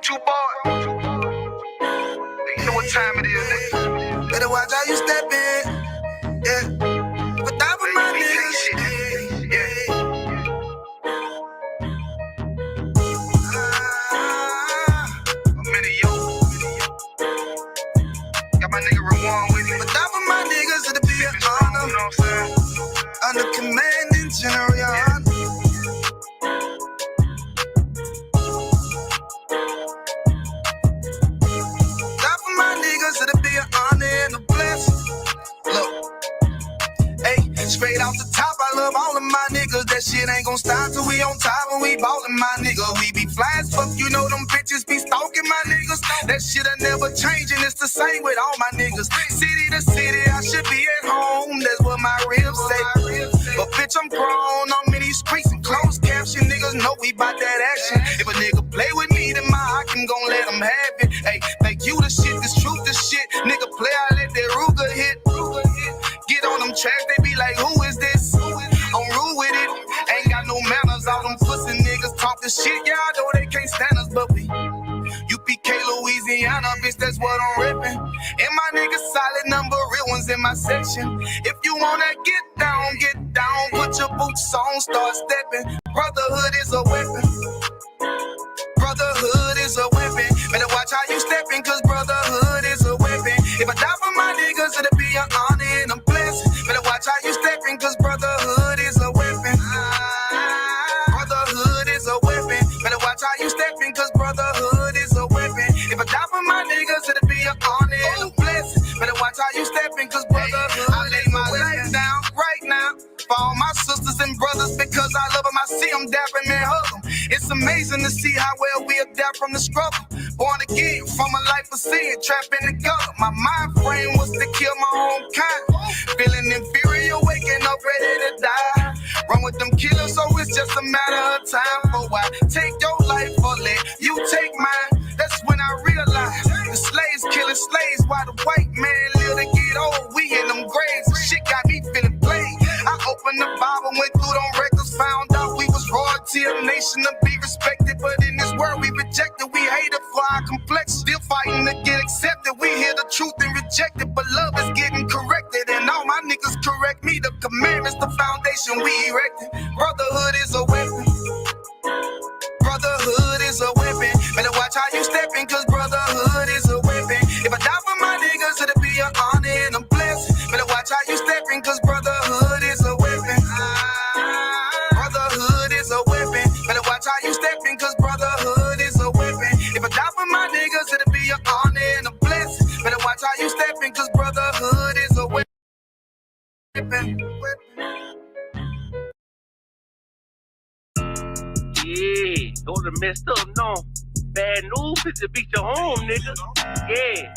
with you, boy. You know what time it is, nigga. Better watch how you step in. Yeah. But that was my niggas. Yeah. A minute, yo. Got my nigga Ramon with me. But that was my niggas, it'll be an honor. You know what I'm saying? Under commanding general, your honor. That for my niggas, it'll be an honor and a blessing. Look. Hey, straight off the top, I love all of my niggas. That shit ain't gon' stop till we on top when we ballin', my nigga. We be fly as fuck, you know them bitches be stalking my niggas. That shit'll never change, and it's the same with all my niggas. City to city, I should be at home. That's what my ribs say. But bitch, I'm grown on many streets and closed caption. Niggas know we bout that action. If a nigga play with me, then my hockey gon' let him have it. Hey, make you the shit, this truth the shit. Nigga play, I let that Ruger hit. Get on them tracks, they be like, who is this? I'm rude with it. Ain't got no manners, all them pussy niggas talking shit. Yeah, I know they can't stand us, but we UPK, Louisiana, bitch, that's what I'm ripping. And my niggas solid number, real ones in my section. If you wanna get down, put your boots on, start stepping. Brotherhood is a weapon. Brotherhood is a weapon. Better watch how you stepping, cause brotherhood is a weapon. If I die for my niggas, it'll be an honor and a blessing. Better watch how you stepping, cause brotherhood is a weapon. Brotherhood is a weapon. Better watch how you stepping, cause brotherhood is a weapon. If I die for my niggas, it'll be an honor and a blessing. Better watch how you stepping, cause brotherhood I lay my life down right now for all my sisters and brothers, because I love them. I see them dapping and hug them. It's amazing to see how well we adapt from the struggle. Born again from a life of sin, trapped in the gutter. My mind frame was to kill my own kind. Feeling inferior, waking up ready to die. Run with them killers, so it's just a matter of time. For why take your life or let you take mine? That's when I realized the slaves killing slaves while the white man live to get old. We in them graves, and shit got me feeling played. I opened the Bible, went through them records, found out we was royalty, a nation to be respected. But in this world we rejected, we hated for our complexion. Still fighting to get accepted. We hear the truth and reject it, but love is getting corrected. And all my niggas correct me. The commandments, the foundation we erected. Brotherhood is a weapon. Brotherhood is a weapon. Better watch how you stepping, cause brotherhood is a weapon. If I die for my niggas, it'll be an honor and a blessing. Better watch how you stepping, cause brotherhood is a weapon. Brotherhood is a weapon. Better watch how you stepping, cause brotherhood is a weapon. If I die for my niggas, it'll be an honor and a blessing. Better watch how you stepping, cause brotherhood is a weapon. Yeah, those are messed up, no. Bad news, it's to beat your home, nigga. Yeah.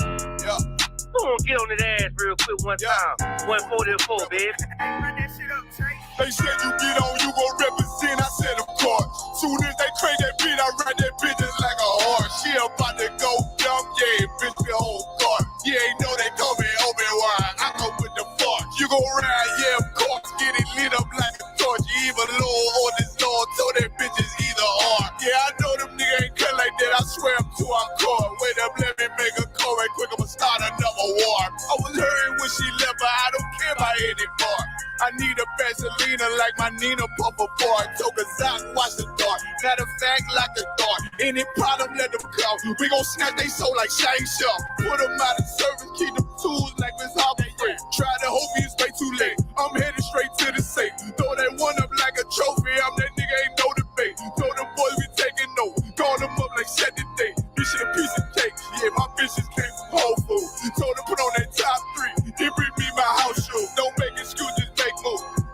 Go on, get on his ass real quick one time. 144, baby. They said you get on, you gon' represent, I said of course. Soon as they trade that beat, I ride that bitch just like a horse. She about to go dumb, yeah, bitch, the whole court. You ain't know they call me Obi-Wan, I come with the force. You gon' ride, yeah, of course, get it lit up like a torch. You even low on this Lord, so that bitch is either or. Yeah, I know them niggas ain't cut like that, I swear I'm too hardcore. Wait up, let me make a call right quick, I'ma start another war. I was hurting when she left, but I don't care about any part. I need a Vaseline like my Nina Puffer boy. Took a Zach, watch the dark. Matter of fact, like the dark. Any problem, let them come. We gon' snatch they soul like Shane Sharp. Put them out of service, keep them tools like Miss Harper Free. Try to hope it's way too late. I'm headed straight to the safe. Throw that one up like a trophy. I'm that nigga, ain't no debate. Throw them boys, we taking notes. Call them up like set the date. This shit a piece of cake. Yeah, my bitches came from Whole Foods. Told them put on that top 3. Then bring me my house shoes. Don't make excuses.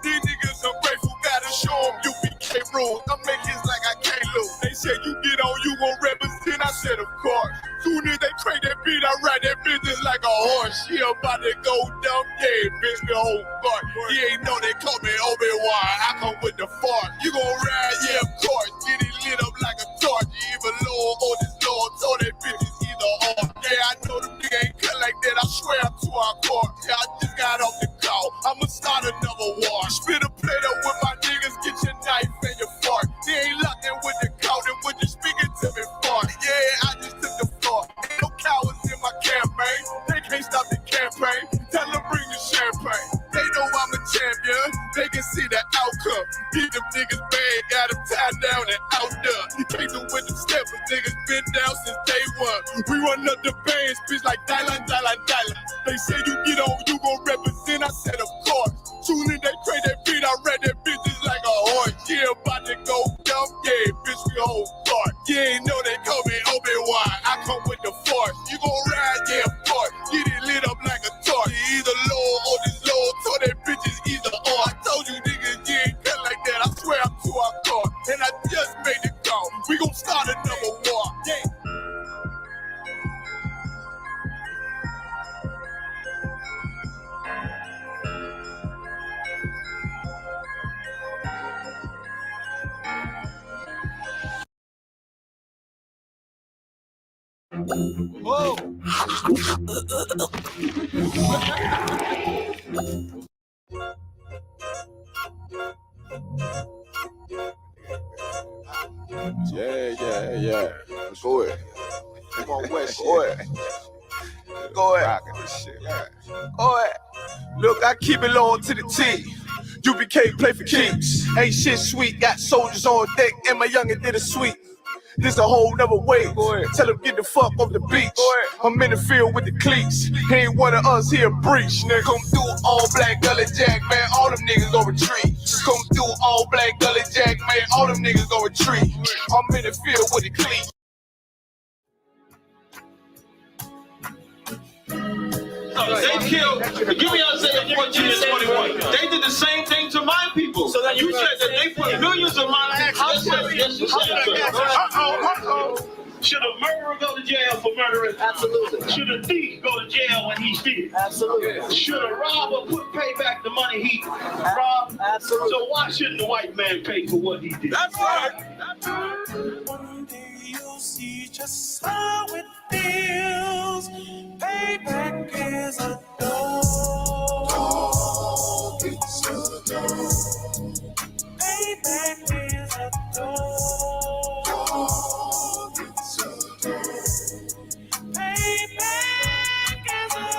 These niggas ungrateful, gotta show them UPK rules. I make hits like I can't lose. They said you get on, you gon' represent. I said of course. Soon as they trade that beat, I ride that business like a horse. She about to go dumb, yeah, bitch, the whole part. You ain't know they call me Obi-Wan, I come with the fart. You gon' ride, yeah, of course. Get it lit up like a torch. You even low on this Lord, so that bitch is either or. Yeah, I know them niggas ain't cut like that, I swear I'm too hardcore. Yeah, I just got off the call, I'ma start another war. Spit a plate up with my niggas, get your knife and your fart. They ain't locked in with the cow, then when you speaking to me fart. Yeah, I just Get them niggas bad, got them tied down and out there. You can't do with them steppers, niggas been down since day one. We run up the bands, bitch, like Dylan. They say you get on, you gon' represent, I said of course. Soon as they pray that beat, I read that bitch just like a horse. Yeah, about to go dumb, yeah, bitch, we hold part. Yeah, ain't know they call me Obi-Wan, I come with the force. You gon' ride, yeah, force. Get it lit up like a torch. You either low or this low, told that bitch is either or. I told you niggas, you ain't cut like that, I swear I'm too hardcore. And I just made it go. We gon' start another war, yeah. Whoa! Yeah. Go ahead. Come on, West. Go ahead. Rockin' this shit. Yeah. Go ahead. Look, I keep it low to the T. UBK play for keeps. Ain't shit sweet. Got soldiers on deck, and my youngin' did a sweep. This a whole nother way. Tell him get the fuck off the beach. I'm in the field with the cleats. He ain't one of us here breach. Nigga, come through all black gully jack, man. All them niggas gon' retreat. Come through all black gully jack, man. All them niggas gon' retreat. I'm in the field with the cleats. They killed, give me Isaiah 14 and 21. They did the same thing to my people. So that you said that they put millions of my actions. Should a murderer go to jail for murdering? Absolutely. Should a thief go to jail when he steals? Absolutely. Should a robber pay back the money he robbed? Absolutely. So why shouldn't the white man pay for what he did? That's right. That's right. One day you'll see just how it feels. Payback is a dog. It's a dog. Payback is a dog. It's a dog. Payback is a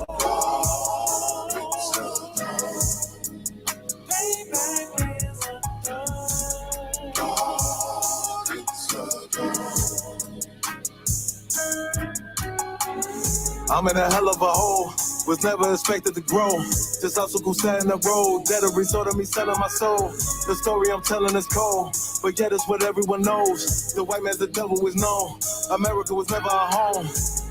dog. It's a dog. Payback is a dog. It's a dog. I'm in a hell of a hole, was never expected to grow. Just obstacles sat in the road, that a result of me selling my soul. The story I'm telling is cold, but yet it's what everyone knows. The white man's the devil is known. America was never a home,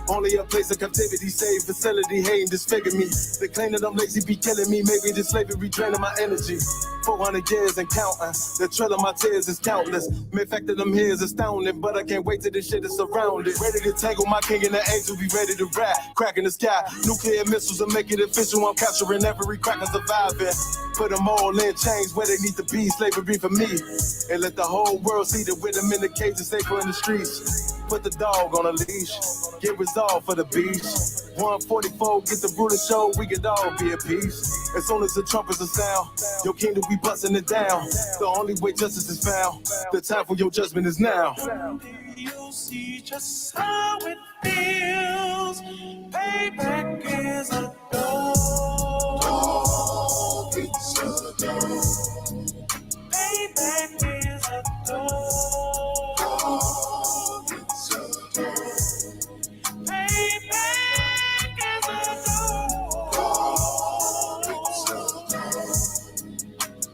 only a place of captivity, safe facility, hating, disfigure me. They claim that I'm lazy, be killing me. Maybe this slavery draining my energy. 400 years and counting, the trail of my tears is countless. The fact that I'm here is astounding, but I can't wait till this shit is surrounded. Ready to tangle my king and the angel, be ready to rap. Crack in the sky, nuclear missiles will make it official. I'm capturing every cracker surviving. Put them all in chains where they need to be, slavery for me. And let the whole world see that with them in the cages, safer in the streets. Put the dog on a leash, get resolved for the beast. 144, get the brutal show, we could all be at peace. As soon as the trumpets are sound, your kingdom we busting it down. The only way justice is found, the time for your judgment is now. You'll see just how it feels. Payback is a dog. It's a dog. Payback is a dog. It's a dog. Payback is a dog. It's a dog.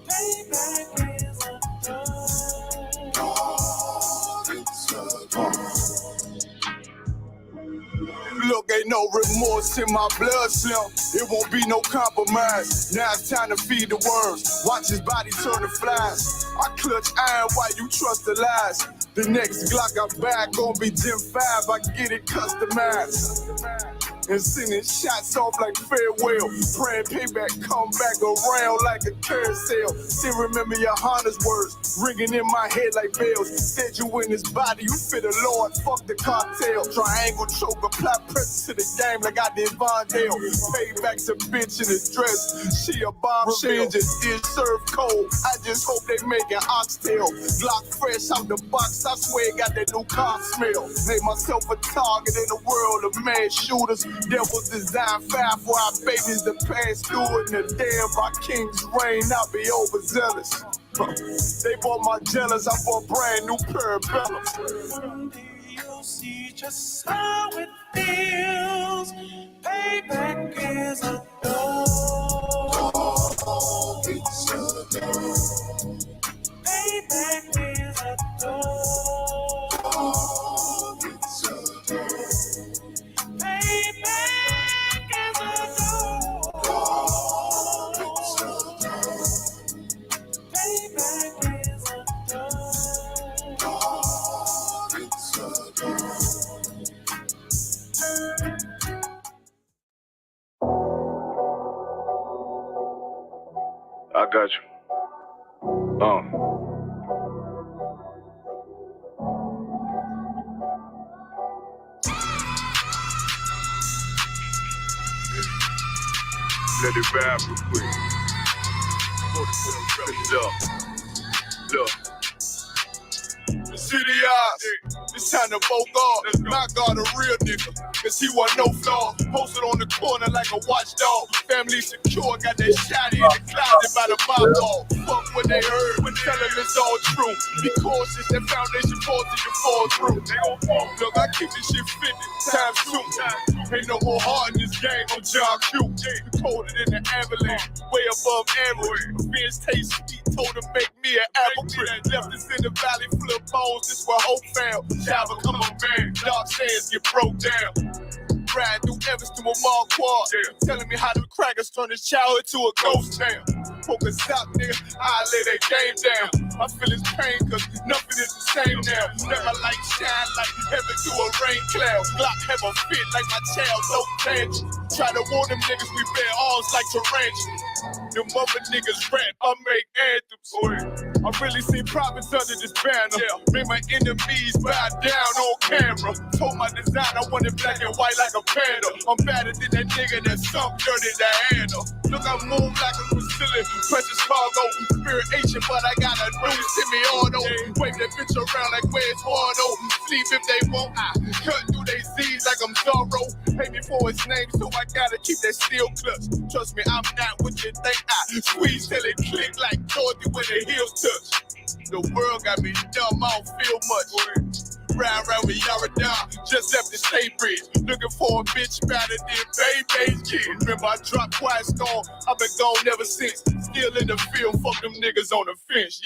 Payback is a dog. It's a dog. Look, ain't no remorse in my blood, Slim. It won't be no compromise. Now it's time to feed the worms. Watch his body turn to flies. I clutch iron while you trust the lies. The next Glock I back gonna be Gen 5. I get it customized. And sending shots off like farewell. Praying payback come back around like a carousel. Still remember your Honda's words ringing in my head like bells. Said you in this body, you fit the Lord, fuck the cartel. Triangle choke, apply pressure to the game like I did Vondale. Payback's a bitch in a dress, she a bombshell. Just is served cold, I just hope they make an oxtail. Glock fresh out the box, I swear got that new car smell. Made myself a target in the world of mad shooters. Devils design fire for our babies to pass through it. And the day of our king's reign, I'll be overzealous. They bought my jealous, I bought brand new parabellums. One day you'll see just how it feels. Payback is a dog. It's a dog. Payback is a dog. It's a dog. Payback is a dog. It's a dog. Payback is a dog. It's a dog. I got you. Let it vibe real quick. Look. City eyes, it's time to vote God. My God, a real nigga, cause he wasn't no flaw. Posted on the corner like a watchdog. Family secure, got that shotty in the closet by the ball. Fuck what they heard, but tell them it's all true. Be cautious, that foundation falls till you fall through. They gon' fall. Look, I keep this shit 50 times 2. Ain't no more heart in this game, I'm John Q. Colder than the avalanche, way above average. Fans taste sweet, told him make me an apple tree. Left us in the valley full of bones, this where hope found. Child become a man, dark sands get broke down. Riding through Evans to a mall quad, telling me how them crackers turn his childhood to a ghost town. Focus out, nigga, I lay that game down. I feel his pain, cause nothing is the same now. Let my light shine like heaven through a rain cloud. Glock have a fit like my child, no tangent. Try to warn them niggas, we bear arms like tarantulas. Them mother niggas rap, I make anthems. I really see profits under this banner. Make my enemies bow down on camera. Told my design I wanted black and white like a panda. I'm better than that nigga that sunk dirty to handle. Look, I move like a Brazilian, precious cargo, spirit Asian, but I got a new semi-auto. Wave that bitch around like where's Wardo. Sleep if they won't, I cut through they Z's like I'm Zorro. Pay me for his name, so I gotta keep that steel clutch. Trust me, I'm not what you think. I squeeze till it click like Dorothy when the heels touch. The world got me dumb, I don't feel much. Ride around with Yara down, just left the state bridge. Looking for a bitch better than Baby's kid. Remember I dropped Quiet Storm, I've been gone ever since. Still in the field, fuck them niggas on the fence,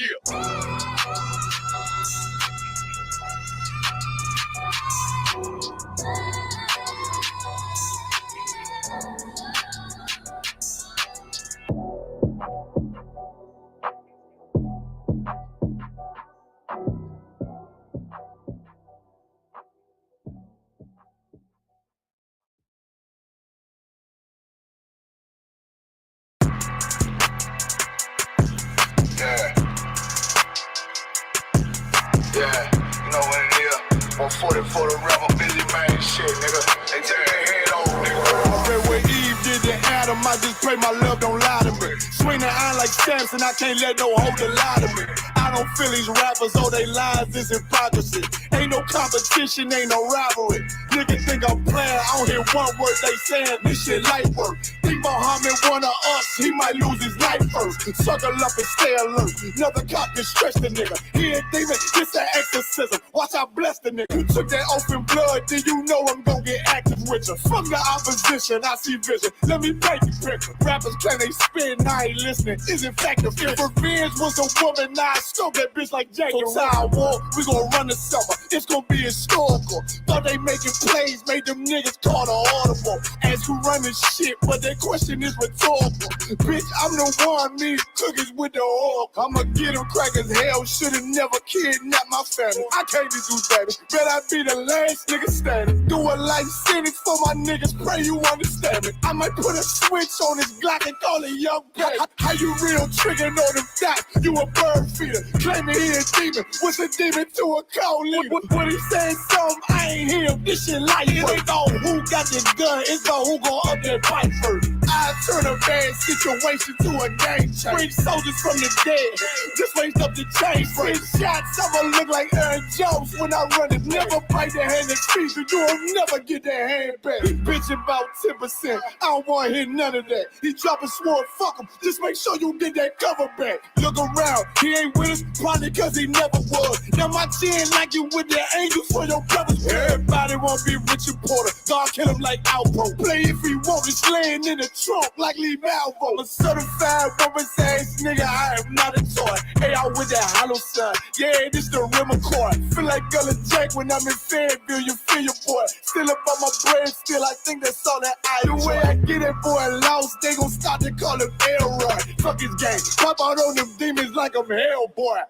Yeah, you know what it is. 140 for the rebel, busy man shit, nigga. They take their head off, nigga. Red where Eve did to Adam, I just pray my love don't lie to me. Swing the iron like Samson, I can't let no holder lie to me. I don't feel these rappers, oh they lies is hypocrisy. Ain't no competition, ain't no rivalry. Niggas think I'm playing, I don't hear one word they saying, this shit light work. Think Muhammad one of us, he might lose his life first. Suckle up and stay alert, another cop can stretch the nigga. He ain't thieving, this an exorcism, watch I bless the nigga. You took that oath in blood, then you know I'm gon' get active with you. From the opposition, I see vision, let me paint the picture. Rappers claim they spin, I ain't listening, is in fact if revenge was a woman, now I scope that bitch like Jacob. So time war, we gon' run the summer, it's gon' be historical. Thought they making plays, made them niggas call the audible. Ask who run this shit, but that question is rhetorical. Bitch, I'm the one, me cookies with the oil. I'ma get them crackers, hell should've never kidnapped my family. I can't be do that, bet I be the last nigga standing. Do a life sentence for my niggas, pray you understand me. I might put a switch on this Glock and call it young baby. How you real trigger know them dots? You a bird feeder, claiming he a demon. What's a demon to a cold leader? What he saying something, I ain't hear this shit like it ain't on who got the gun, it's on who gon' up that fight first. I turn a bad situation to a game changer. Bring soldiers from the dead, just raised up the chain. Bring shots, I'ma look like Aaron Jones when I run it. Never bite the hand that's feet, so you'll never get that hand back. He bitch about 10%, I don't wanna hear none of that. He dropping sword, fuck him, just make sure you get that cover back. Look around, he ain't with us, probably cause he never was. Now my chin like you with the angels for your brothers. Everybody wanna be Richard Porter, God kill him like Alpo. Play if he want, he's laying in the trunk like Lee Malvo. I'm a certified woman's ass nigga, I am not a toy. Hey, I with that hollow son, yeah, this the rim accord. Feel like Gullah Jack when I'm in Fayetteville, you feel your boy. Still up on my brain, still I think that's all that I do. The way I get it, boy, lost, they gon' start to call him Elroy. Fuck his game, pop out on them demons like I'm Hellboy.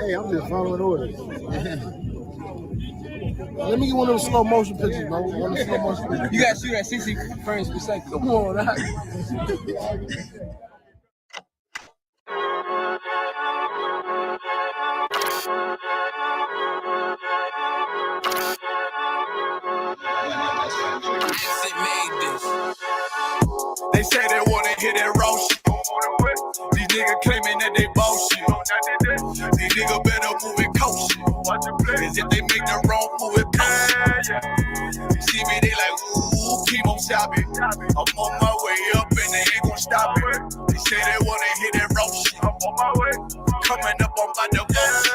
Hey, I'm just following orders. Let me get one of those slow motion pictures, bro. One of the slow motion pictures. You gotta shoot at 60 frames per second. Come on, that. They say they wanna hit that raw shit. These niggas claiming that they bullshit. These niggas better move it cautious. Cause if they make the wrong move, it cautious. You see me, they like, ooh, keep on shopping. I'm on my way up and they ain't gon' stop it. They say they wanna hit that raw shit. I'm on my way. Coming up on my bullshit.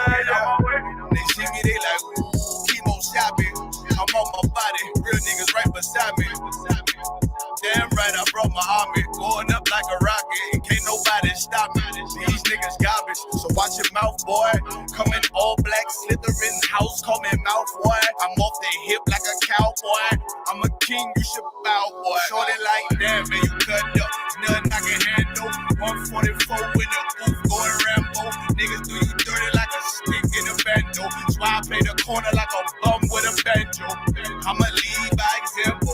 They see me, they like, ooh, keep on shopping. I'm on my body, real niggas right beside me. Damn right, I brought my army, going up like a rocket. Can't nobody stop me. These niggas garbage, so watch your mouth, boy. Coming all black, slithering house, call me mouth, boy. I'm off the hip like a cowboy. I'm a king, you should bow, boy. Shorty like that, man, you cut up. Nothing I can handle. 144 in the booth, going Rambo. Niggas do you dirty like a stick in a bando. That's why I play the corner like a bum with a banjo. I'ma lead by example.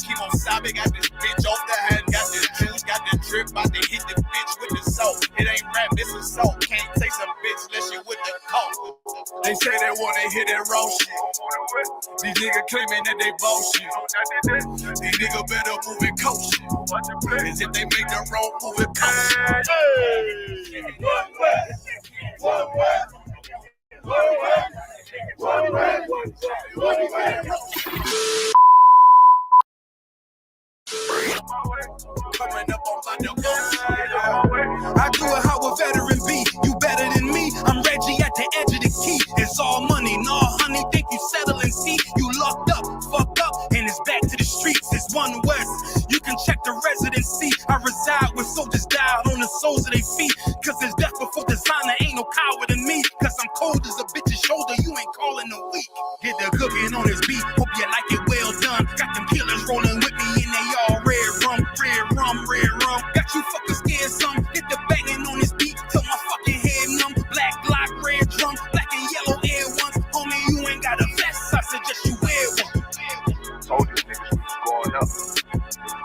Keep on sobbing, got this bitch off the hand, got this juice, got the drip, about to hit the bitch with the salt. It ain't rap, it's assault. Can't taste a bitch unless you with the coke. They say they wanna hit that raw shit. These niggas claiming that they bullshit. These niggas better move it cautious. Cause if they make the wrong move, it cautious. Coming up on my I do it how a veteran be. You better than me. I'm Reggie at the edge of the key. It's all money, no honey. Think you settle and see. You locked up, fucked up, and it's back to the streets. It's one west. You can check the residency. I reside where soldiers died on the soles of their feet. Cause there's death before designer. Ain't no coward in me. Cause I'm cold as a bitch's shoulder. You ain't calling a week. Get the cooking on his beat. Hope you like it well done. Got them killers rolling with me and they all red rum, red rum, red rum. Got you fucking scared some. Get the banging on his beat till my fucking head numb. Black block, red drum, black and yellow air ones. Homie, you ain't got a vest. I suggest you wear one. Told these niggas we was going up.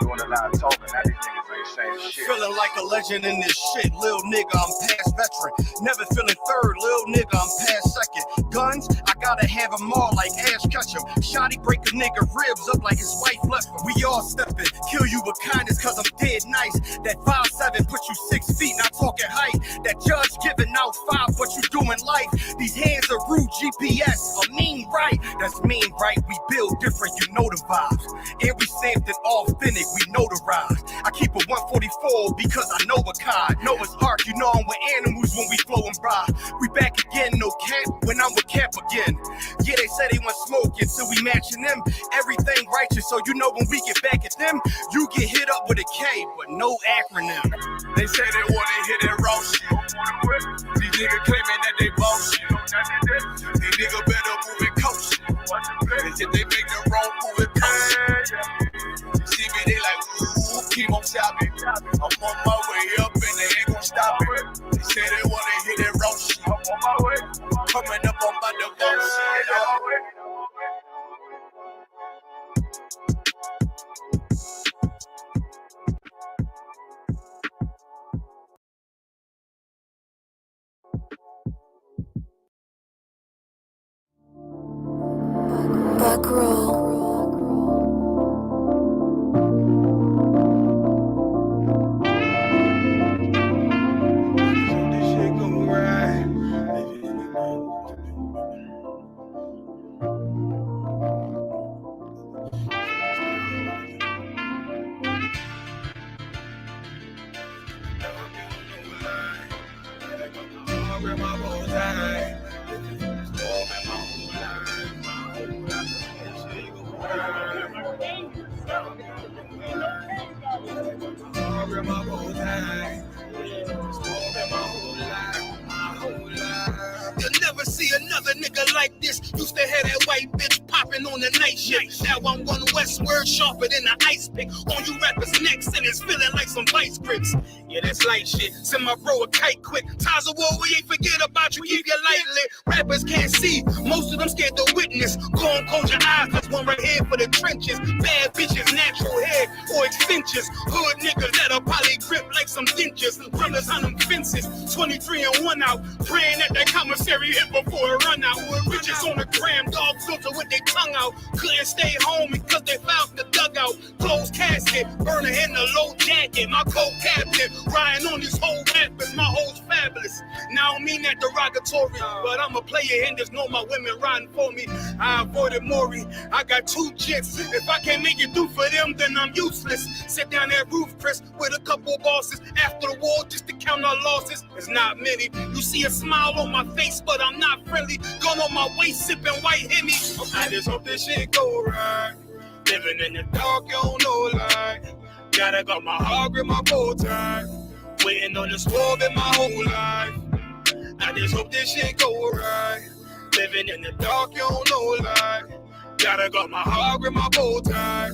Doing a lot of talking, now these niggas ain't saying shit. Feeling like a legend in this shit, lil nigga, I'm past veteran. Never feeling third, lil nigga, I'm past second. Guns, I gotta have them all like Ash Ketchum. Shotty break a nigga ribs up like his wife left him. We all stepping, kill you with kindness cause I'm dead nice. That 5'7" put you 6 feet, not talking height. That judge giving out 5, what you doing life. These hands are rude GPS, a mean right. That's mean right, we build different, you know the vibes. And we stamped it authentic, we notarized. I keep a 144 because I know a kind. Noah's Ark, you know I'm with animals when we flowing by. We back again, no cap, when I'm with cap again. Yeah, they said they want smoking, so we matching them. Everything righteous, so you know when we get back at them, you get hit up with a K, but no acronym. They say they wanna hit that raw shit. These niggas claiming that they bullshit. These niggas better move it cautious. Cause if they make the wrong move, it cautious. See me, they like, ooh, keep on shopping. I'm on my way up and they ain't gon' stop it. They say they wanna hit that Buck roll. You'll never see another nigga like this. Used to have that white bitch popping on the night shift. Now I'm going westward, sharper than an ice pick. On you rappers' necks, and it's feeling like some vice grips. Yeah, that's light shit. Send my bro a kite quick. Ties of war, we ain't forget about you. Keep your light lit. Rappers can't see. Most of them scared to witness. Go on, close your eyes. There's one right here for the trenches. Bad bitches, natural hair or extensions. Hood niggas that'll probably grip like some dentures. Runners on them fences. 23 and 1 out. Praying at that commissary hit before it run out. Riches on the gram, dog filter with their tongue out. Couldn't stay home because they found the dugout. Closed casket, burner in the low jacket. My co-captain, riding on these whole rappers. My hoes fabulous. Now I don't mean that derogatory, but I'm a player and there's no my women riding for me. I avoided Maury. I got 2 jets. If I can't make it through for them, then I'm useless. Sit down that roof, Chris, with a couple bosses. After the war, just to count our losses. It's not many. You see a smile on my face, but I'm not friendly. Gun on my waist, sipping white Henny. I just hope this shit go right. Living in the dark, you don't know lie. Gotta got my heart with my bow tie. Waiting on the swerve in my whole life. I just hope this shit go right. Living in the dark, you don't know lie. Gotta got my heart with my bow tie.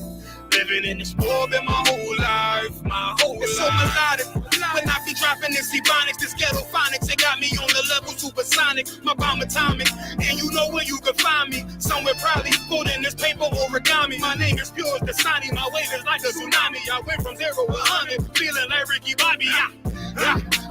Living in this world in my whole life, my whole life. It's so melodic. When I be dropping this ebonics, this ghetto phonics, it got me on the level supersonic. My bomb atomic, and you know where you can find me. Somewhere probably put in this paper origami. My name is pure as the Sani. My wave is like a tsunami. I went from 0 to 100, feeling like Ricky Bobby.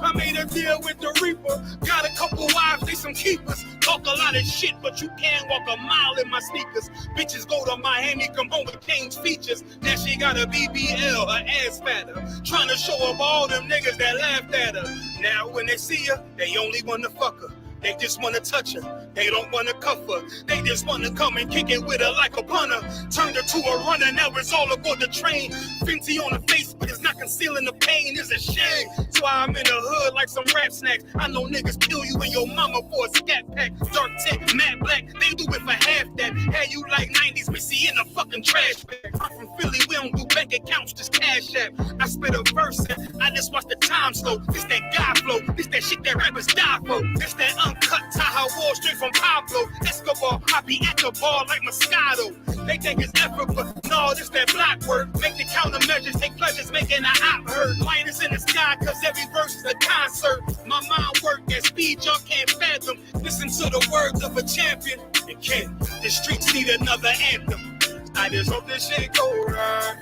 I made a deal with the Reaper. Got a couple wives, they some keepers. Talk a lot of shit, but you can't walk a mile in my sneakers. Bitches go to Miami, come home with King's features. Now she got a BBL, her ass fatter. Trying to show up all them niggas that laughed at her. Now when they see her, they only wanna fuck her. They just wanna touch her. They don't wanna cuff her. They just wanna come and kick it with her like a punter. Turned her to a runner, now it's all aboard the train. Fenty on her face, but it's not concealing the pain. It's a shame. So I'm in the hood like some rap snacks. I know niggas kill you and your mama for a scat pack. Dark tint, matte black, they do it for half that. Had you like 90s, Missy in a fucking trash bag. I'm from Philly, we don't do bank accounts, just cash app. I spit a verse and I just watch the time slow. This that God flow, this that shit that rappers die for. This that uncut Tahoe Wall straight from Pablo Escobar. I be at the bar like Moscato. They think it's effort, but no, this that block work. Make the countermeasures, take pleasures, making a op hurt. Minus in the sky, cause every verse is a concert. My mind work at speed y'all can't fathom. Listen to the words of a champion. It can't. The streets need another anthem. I just hope this shit go right.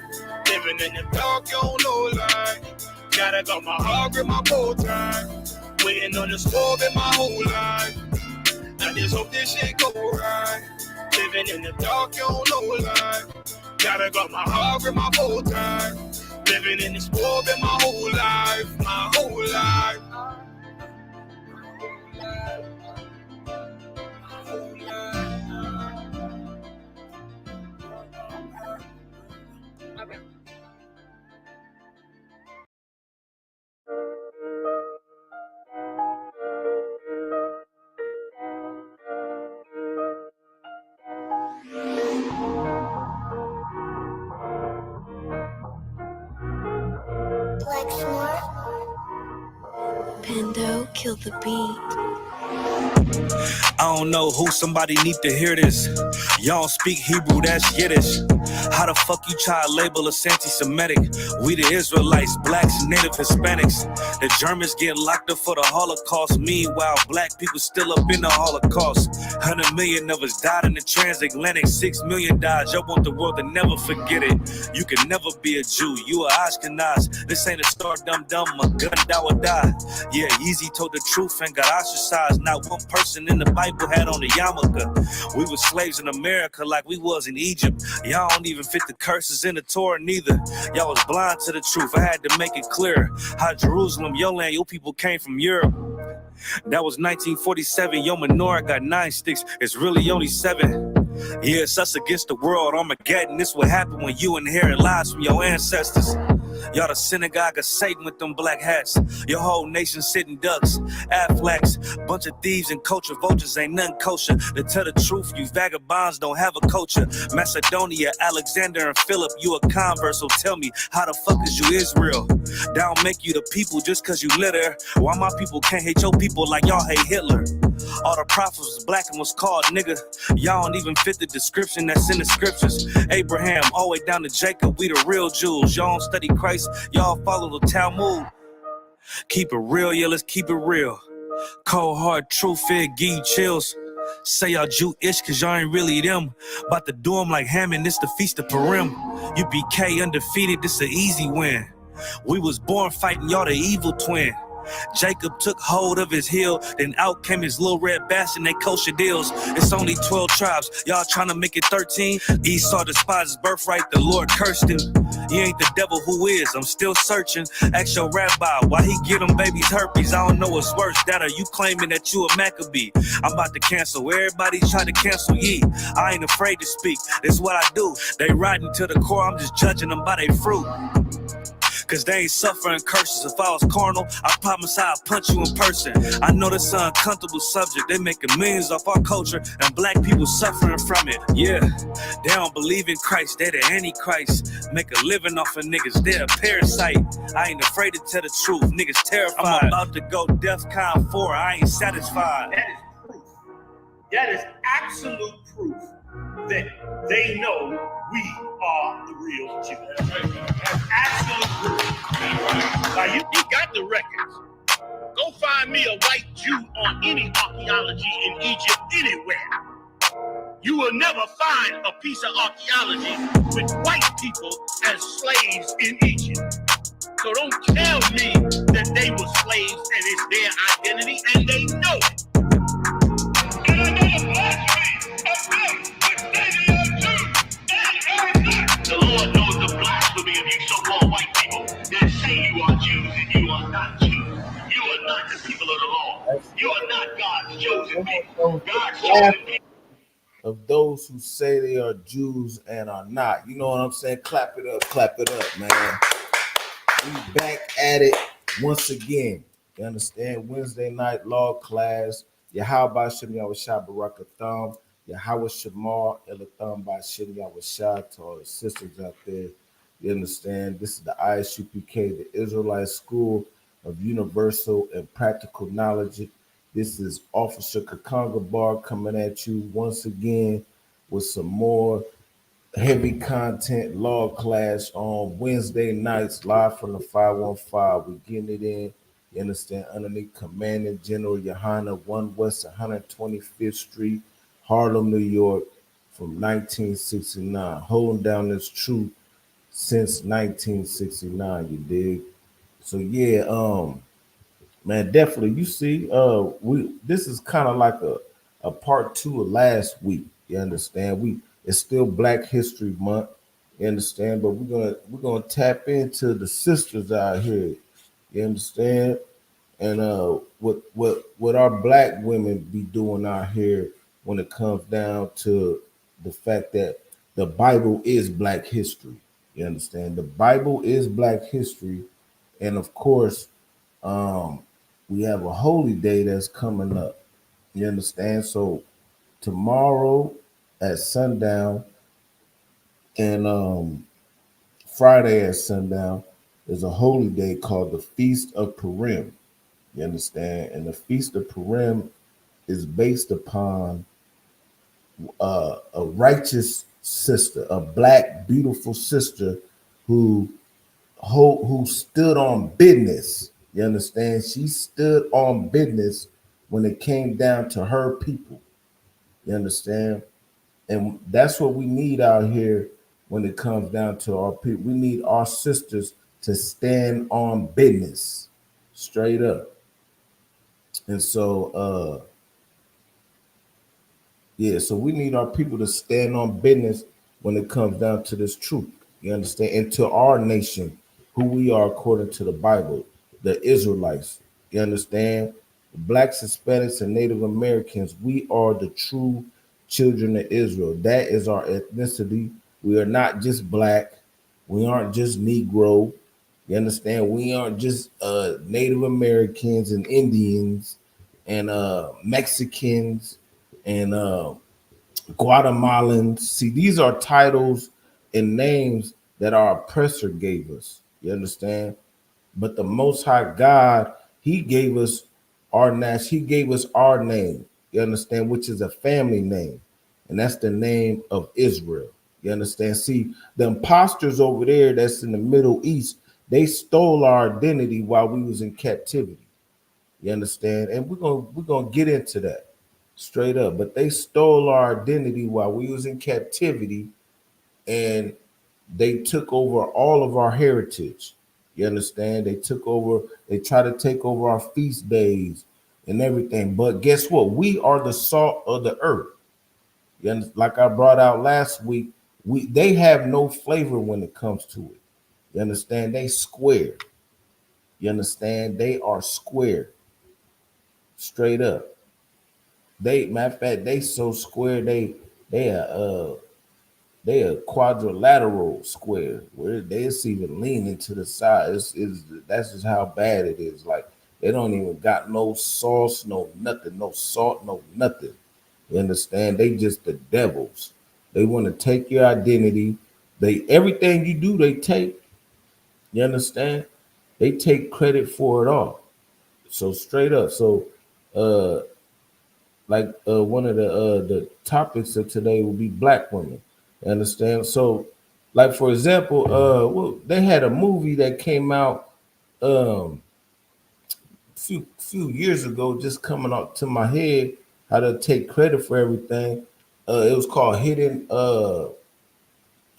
Living in the dark, you don't know lie. Gotta got my heart with my bow tie. Waiting on the swerve in my whole life. I just hope this shit go right. Living in the dark, you don't know lie. Gotta got my heart with my bow tie. Living in this world in my whole life, my whole life. Pando, kill the beat. I don't know who somebody need to hear this. Y'all don't speak Hebrew, that's Yiddish. How the fuck you try to label us anti-Semitic? We the Israelites, blacks, native Hispanics. The Germans getting locked up for the Holocaust. Meanwhile, black people still up in the Holocaust. 100 million of us died in the transatlantic. 6 million died. Y'all want the world to never forget it. You can never be a Jew. You a Ashkenaz. This ain't a star dumb. A gun die or die. Yeah, Yeezy told the truth and got ostracized. Not one person in the Bible had on the yarmulke. We were slaves in America like we was in Egypt. Y'all don't even fit the curses in the Torah neither. Y'all was blind to the truth. I had to make it clear how Jerusalem, your land, your people came from Europe. That was 1947. Your menorah got 9 sticks. It's really only 7. Yeah, it's us against the world. Armageddon. This what happened when you inherit lies from your ancestors. Y'all the synagogue of Satan with them black hats. Your whole nation sitting ducks, Aflacs, bunch of thieves and culture vultures ain't nothing kosher. To tell the truth, you vagabonds don't have a culture. Macedonia, Alexander and Philip, you a convert, so tell me, how the fuck is you Israel? That don't make you the people just cause you live there. Why my people can't hate your people like y'all hate Hitler? All the prophets was black and was called nigga. Y'all don't even fit the description that's in the scriptures. Abraham, all the way down to Jacob, we the real Jews. Y'all don't study Christ, y'all follow the Talmud. Keep it real, yeah, let's keep it real. Cold hard truth, it give you chills. Say y'all Jewish cause y'all ain't really them. About to do them like Hammond, this the Feast of Purim. You BK undefeated, this an easy win. We was born fighting y'all the evil twin. Jacob took hold of his heel, then out came his little red bastard, they kosher deals. It's only 12 tribes, y'all trying to make it 13. Esau despised his birthright, the Lord cursed him. He ain't the devil, who is? I'm still searching. Ask your rabbi, why he get them babies herpes? I don't know what's worse, that or you claiming that you a Maccabee. I'm about to cancel, everybody try to cancel ye. I ain't afraid to speak, that's what I do. They riding to the core, I'm just judging them by their fruit. Cause they ain't suffering curses. If I was carnal, I promise I'd punch you in person. I know this is an uncomfortable subject. They making millions off our culture and black people suffering from it. Yeah, they don't believe in Christ. They the Antichrist. Make a living off of niggas. They're a parasite. I ain't afraid to tell the truth. Niggas terrified. I'm about to go DEFCON 4. I ain't satisfied. That is proof. That is absolute proof that they know we are the real Jews. That's absolute proof. Now you got the records. Go find me a white Jew on any archaeology in Egypt anywhere. You will never find a piece of archaeology with white people as slaves in Egypt. So don't tell me that they were slaves and it's their identity, and they know it. And I know the blasphemy of them, which they are Jews. They are not. The Lord knows the blasphemy of you so-called white people that say you are Jews and you are not Jews. You are not the people of the law. You are not God's chosen people. God's chosen people. Of those who say they are Jews and are not. You know what I'm saying? Clap it up, man. We back at it once again. You understand? Wednesday night law class. Yahweh Shem Yahweh Barakatham. Yahweh Shamar Elatham by Shem Yahweh to all the sisters out there. You understand? This is the Isupk, the Israelite School of Universal and Practical Knowledge. This is Officer Kakanga Bar coming at you once again with some more heavy content law class on Wednesday nights, live from the 515. We're getting it in, you understand, underneath Commanding General Johanna, 1 West 125th Street, Harlem, New York, from 1969. Holding down this truth since 1969, you dig? So yeah, man, definitely. You see, this is kind of like a part 2 of last week. You understand? It's still Black History Month. You understand? But we're gonna tap into the sisters out here. You understand? And what our black women be doing out here when it comes down to the fact that the Bible is Black history. You understand? The Bible is Black history, and of course, we have a holy day that's coming up. You understand? So tomorrow at sundown and Friday at sundown is a holy day called the Feast of Purim. You understand? And the Feast of Purim is based upon a righteous sister, a black beautiful sister who who stood on business. You understand? She stood on business when it came down to her people. You understand? And that's what we need out here when it comes down to our people. We need our sisters to stand on business straight up. And so yeah, so we need our people to stand on business when it comes down to this truth. You understand? And to our nation, who we are according to the Bible, the Israelites. You understand? Blacks, Hispanics, and Native Americans, we are the true children of Israel. That is our ethnicity. We are not just black. We aren't just Negro. You understand? We aren't just Native Americans and Indians and Mexicans and Guatemalans. See, these are titles and names that our oppressor gave us. You understand? But the Most High God, He gave us He gave us our name. You understand? Which is a family name, and that's the name of Israel. You understand? See, the imposters over there that's in the Middle East, they stole our identity while we was in captivity. You understand? And we're gonna get into that straight up. But they stole our identity while we was in captivity, and they took over all of our heritage. You understand? They took over, they try to take over our feast days and everything. But guess what? We are the salt of the earth. You understand? Like I brought out last week, they have no flavor when it comes to it. You understand? They square. You understand? They are square. Straight up. Matter of fact, they so square, they are they a quadrilateral square where it's even leaning to the side. That's just how bad it is. Like they don't even got no sauce, no nothing, no salt, no nothing. You understand? They just the devils. They want to take your identity. They everything you do, they take. You understand? They take credit for it all. So straight up. So like one of the topics of today will be black women. You understand? So, like for example, well, they had a movie that came out few years ago, just coming up to my head, how to take credit for everything. It was called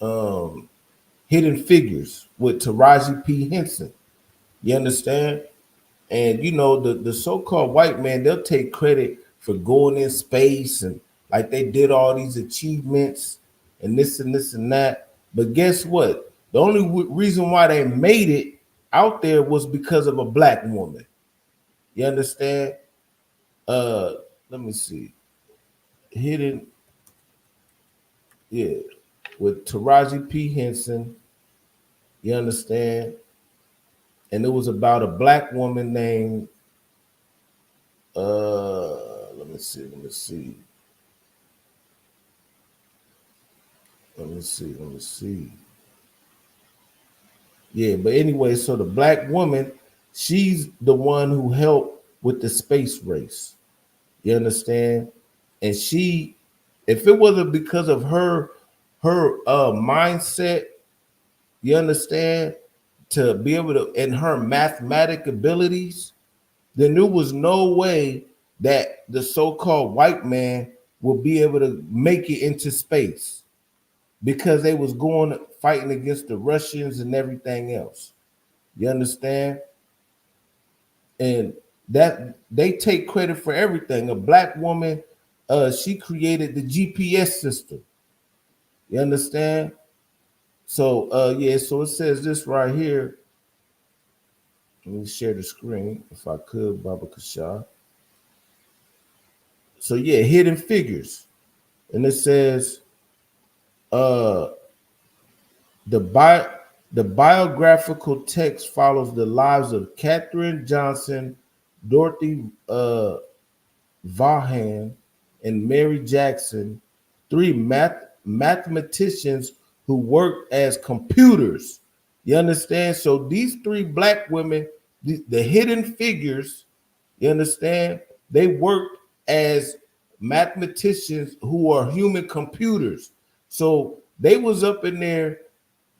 um, Hidden Figures with Taraji P. Henson. You understand? And you know, the so-called white man, they'll take credit for going in space and like they did all these achievements and this and that. But guess what? The only reason why they made it out there was because of a black woman. You understand? Let me see. Hidden, yeah, with Taraji P. Henson. You understand? And it was about a black woman named let me see. Let me see. Yeah, but anyway, so the black woman, she's the one who helped with the space race. You understand? And she, if it wasn't because of her mindset, you understand, to be able to, and her mathematic abilities, then there was no way that the so-called white man will be able to make it into space because they was going fighting against the Russians and everything else. You understand? And that they take credit for everything. A black woman, she created the GPS system. You understand? So yeah, so it says this right here. Let me share the screen if I could, Baba Kasha. So yeah, Hidden Figures. And it says uh the bio the biographical text follows the lives of Katherine Johnson, Dorothy Vaughan, and Mary Jackson, three mathematicians who worked as computers. You understand? So these three black women, the hidden figures, you understand? They worked as mathematicians who are human computers. So they was up in there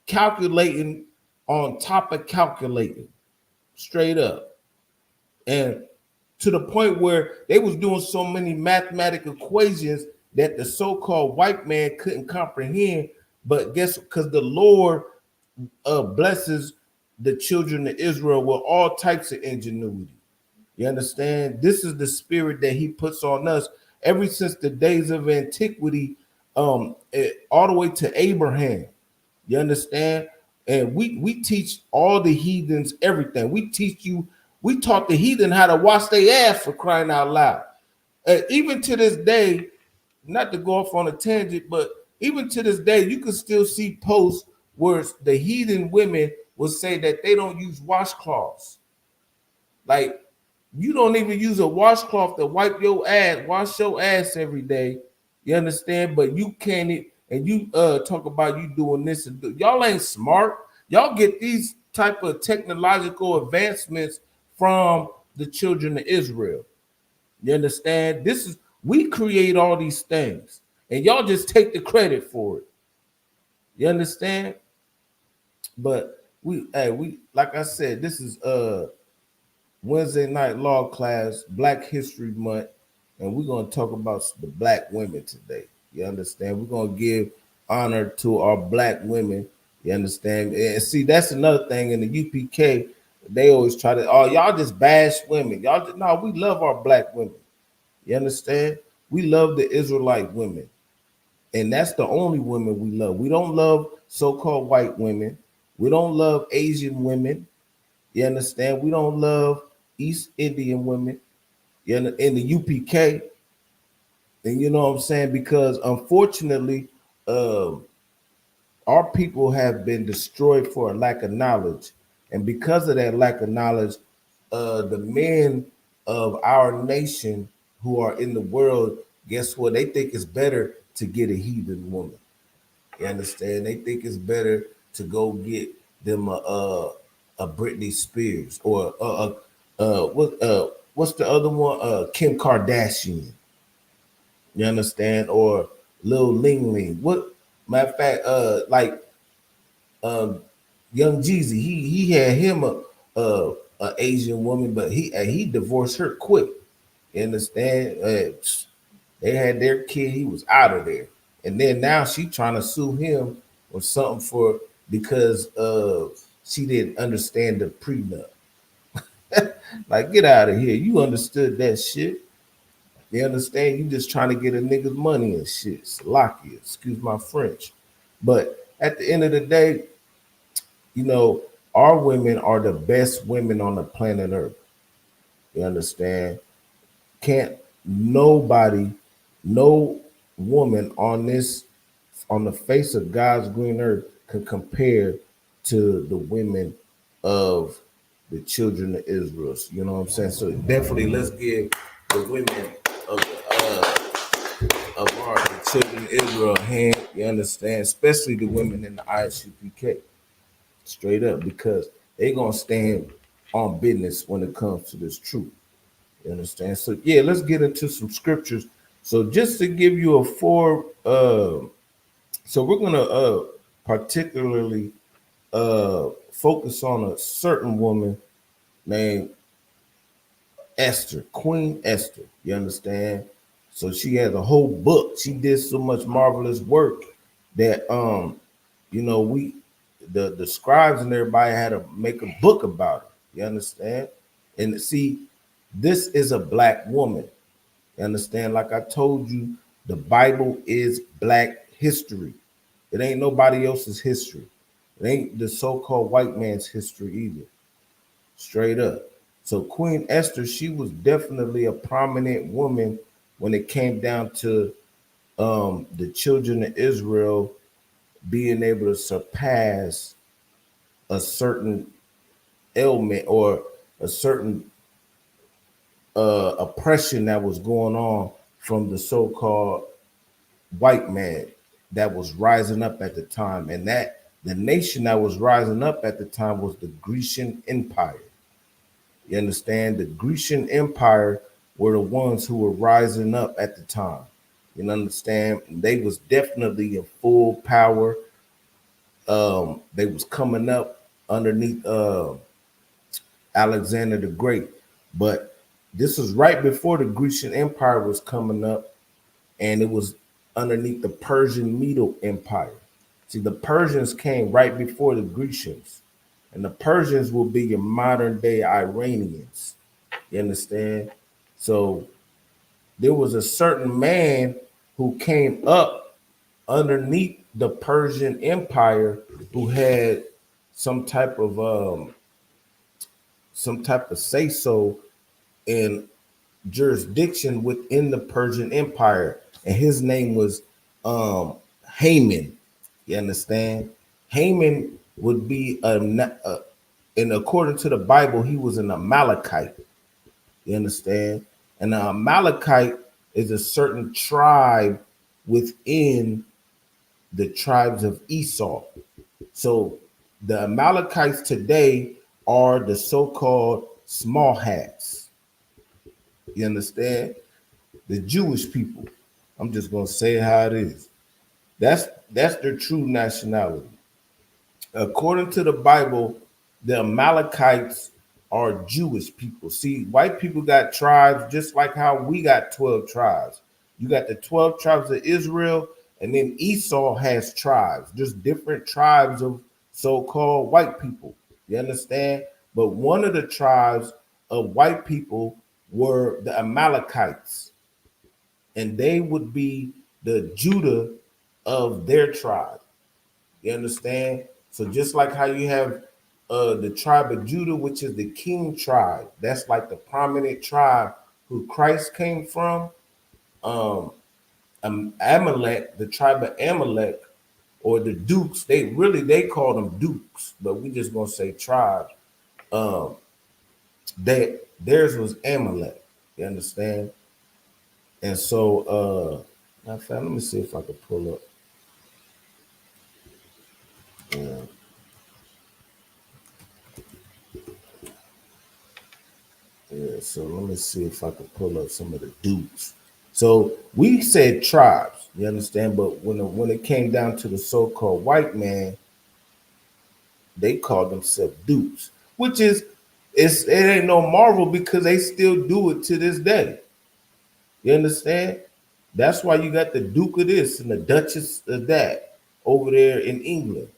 calculating on top of calculating, straight up. And to the point where they was doing so many mathematical equations that the so-called white man couldn't comprehend. But guess, because the Lord blesses the children of Israel with all types of ingenuity. You understand? This is the spirit that he puts on us ever since the days of antiquity, all the way to Abraham. You understand? And we teach all the heathens everything. We taught the heathen how to wash their ass, for crying out loud. Even to this day, not to go off on a tangent, but even to this day, you can still see posts where the heathen women will say that they don't use washcloths. Like, you don't even use a washcloth to wipe your ass, wash your ass every day. You understand? But you can't, and you talk about you doing this and y'all ain't smart. Y'all get these type of technological advancements from the children of Israel. You understand? We create all these things, and y'all just take the credit for it. You understand? But we like I said, this is Wednesday night law class, Black History Month, and we're going to talk about the black women today. You understand? We're going to give honor to our black women. You understand? And see, that's another thing in the UPK. They always try to, oh, y'all just bash women. No, we love our black women. You understand? We love the Israelite women. And that's the only women we love. We don't love so-called white women. We don't love Asian women. You understand? We don't love East Indian women in the UPK. And you know what I'm saying? Because unfortunately, our people have been destroyed for a lack of knowledge. And because of that lack of knowledge, the men of our nation who are in the world, guess what? They think it's better to get a heathen woman. You understand? They think it's better to go get them a Britney Spears or what's the other one? Kim Kardashian. You understand? Or Lil Ling Ling. What matter of fact, Young Jeezy, he had him a Asian woman, but he divorced her quick. You understand? They had their kid, he was out of there. And then now she trying to sue him or something because she didn't understand the prenup. Like, get out of here. You understood that shit. You understand? You just trying to get a nigga's money and shit. Salakia, excuse my French. But at the end of the day, you know, our women are the best women on the planet Earth. You understand? Can't nobody, no woman on the face of God's green earth can compare to the women of the children of Israel. You know what I'm saying? So definitely let's give the women of the children of Israel a hand. You understand? Especially the women in the ISUPK. Straight up, because they gonna stand on business when it comes to this truth. You understand? So yeah, let's get into some scriptures. So just to give you a so we're gonna particularly focus on a certain woman named Esther, Queen Esther. You understand? So she has a whole book. She did so much marvelous work that you know, the scribes and everybody had to make a book about it. You understand? And see, this is a black woman. You understand? Like I told you, the Bible is black history. It ain't nobody else's history. It ain't the so-called white man's history either. Straight up. So Queen Esther, she was definitely a prominent woman when it came down to the children of Israel being able to surpass a certain ailment or a certain oppression that was going on from the so-called white man that was rising up at the time. And that the nation that was rising up at the time was the Grecian Empire. You understand? The Grecian Empire were the ones who were rising up at the time. You understand? They was definitely in full power. They was coming up underneath Alexander the Great, but this was right before the Grecian Empire was coming up, and it was underneath the Persian Middle Empire. See, the Persians came right before the Grecians, and the Persians will be your modern day Iranians. You understand? So there was a certain man who came up underneath the Persian Empire who had some type of say so in jurisdiction within the Persian Empire, and his name was Haman. You understand? Haman would be and according to the Bible, he was an Amalekite. You understand? And an Amalekite is a certain tribe within the tribes of Esau. So the Amalekites today are the so-called small hats. You understand? The Jewish people. I'm just gonna say it how it is. That's their true nationality. According to the Bible, the Amalekites are Jewish people. See, white people got tribes just like how we got 12 tribes. You got the 12 tribes of Israel, and then Esau has tribes, just different tribes of so-called white people. You understand? But one of the tribes of white people were the Amalekites, and they would be the Judah of their tribe. You understand? So just like how you have the tribe of Judah, which is the king tribe, that's like the prominent tribe who Christ came from. Amalek, the tribe of Amalek, or the Dukes, they call them Dukes, but we just gonna say tribe. Theirs was Amalek. You understand? And so, let me see if I can pull up. Yeah, so let me see if I can pull up some of the Dukes. So we said tribes, you understand? But when it came down to the so-called white man, they called themselves Dukes, which is it ain't no marvel because they still do it to this day. You understand? That's why you got the Duke of this and the Duchess of that over there in England.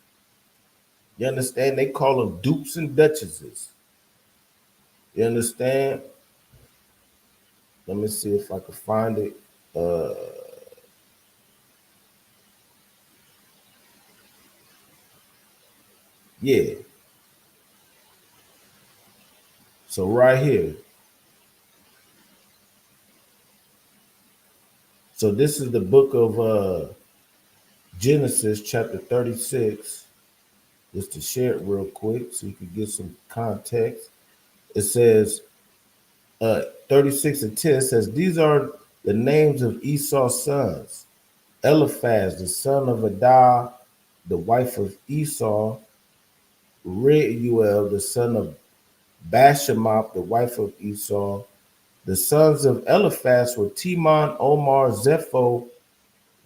You understand? They call them Dukes and Duchesses. You understand? Let me see if I can find it. Yeah. So right here. So this is the book of Genesis chapter 36. Just to share it real quick so you can get some context. It says 36 and 10 says, these are the names of Esau's sons. Eliphaz, the son of Adah, the wife of Esau. Reuel, the son of Bashemoth, the wife of Esau. The sons of Eliphaz were Timon, Omar, Zepho,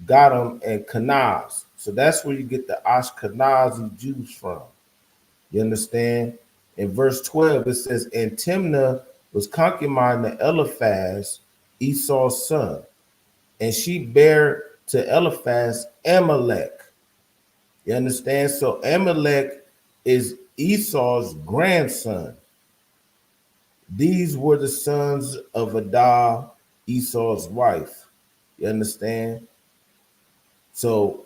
Gotham, and Kenaz. So that's where you get the Ashkenazi Jews from. You understand? In verse 12, it says, and Timnah was concubine to Eliphaz, Esau's son, and she bare to Eliphaz Amalek. You understand? So Amalek is Esau's grandson. These were the sons of Adah, Esau's wife. You understand? So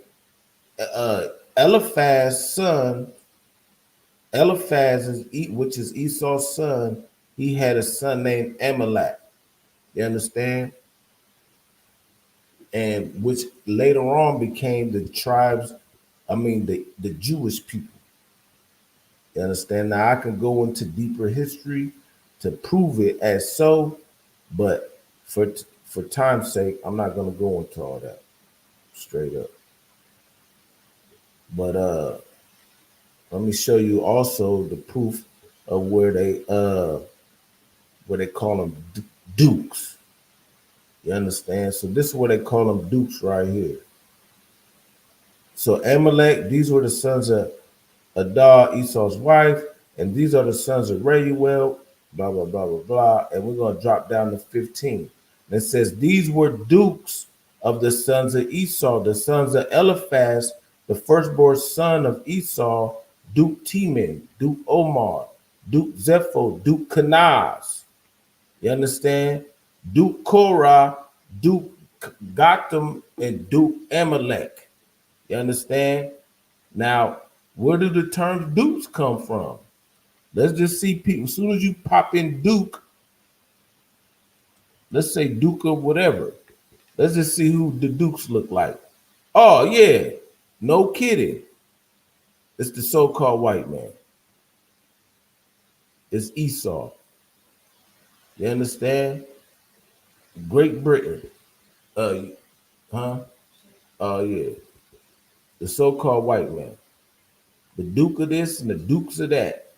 Eliphaz's son, which is Esau's son, he had a son named Amalek. You understand? And which later on became the tribes, the Jewish people. You understand? Now I can go into deeper history to prove it as so, but for time's sake, I'm not gonna go into all that straight up. But let me show you also the proof of where they call them dukes. You understand? So this is what they call them dukes right here. So Amalek, these were the sons of Adah, Esau's wife, and these are the sons of Reuel, blah, blah, blah, blah, blah. And we're going to drop down to 15. And it says, these were dukes of the sons of Esau, the sons of Eliphaz, the firstborn son of Esau, Duke Teman, Duke Omar, Duke Zepho, Duke Kenaz. You understand? Duke Korah, Duke Gotham, and Duke Amalek. You understand? Now, where do the term dukes come from? Let's just see people. As soon as you pop in Duke, let's say Duke of whatever. Let's just see who the Dukes look like. Oh, yeah. No kidding. It's the so-called white man. It's Esau. You understand? Great Britain. Oh, yeah. The so-called white man. The Duke of this and the Dukes of that.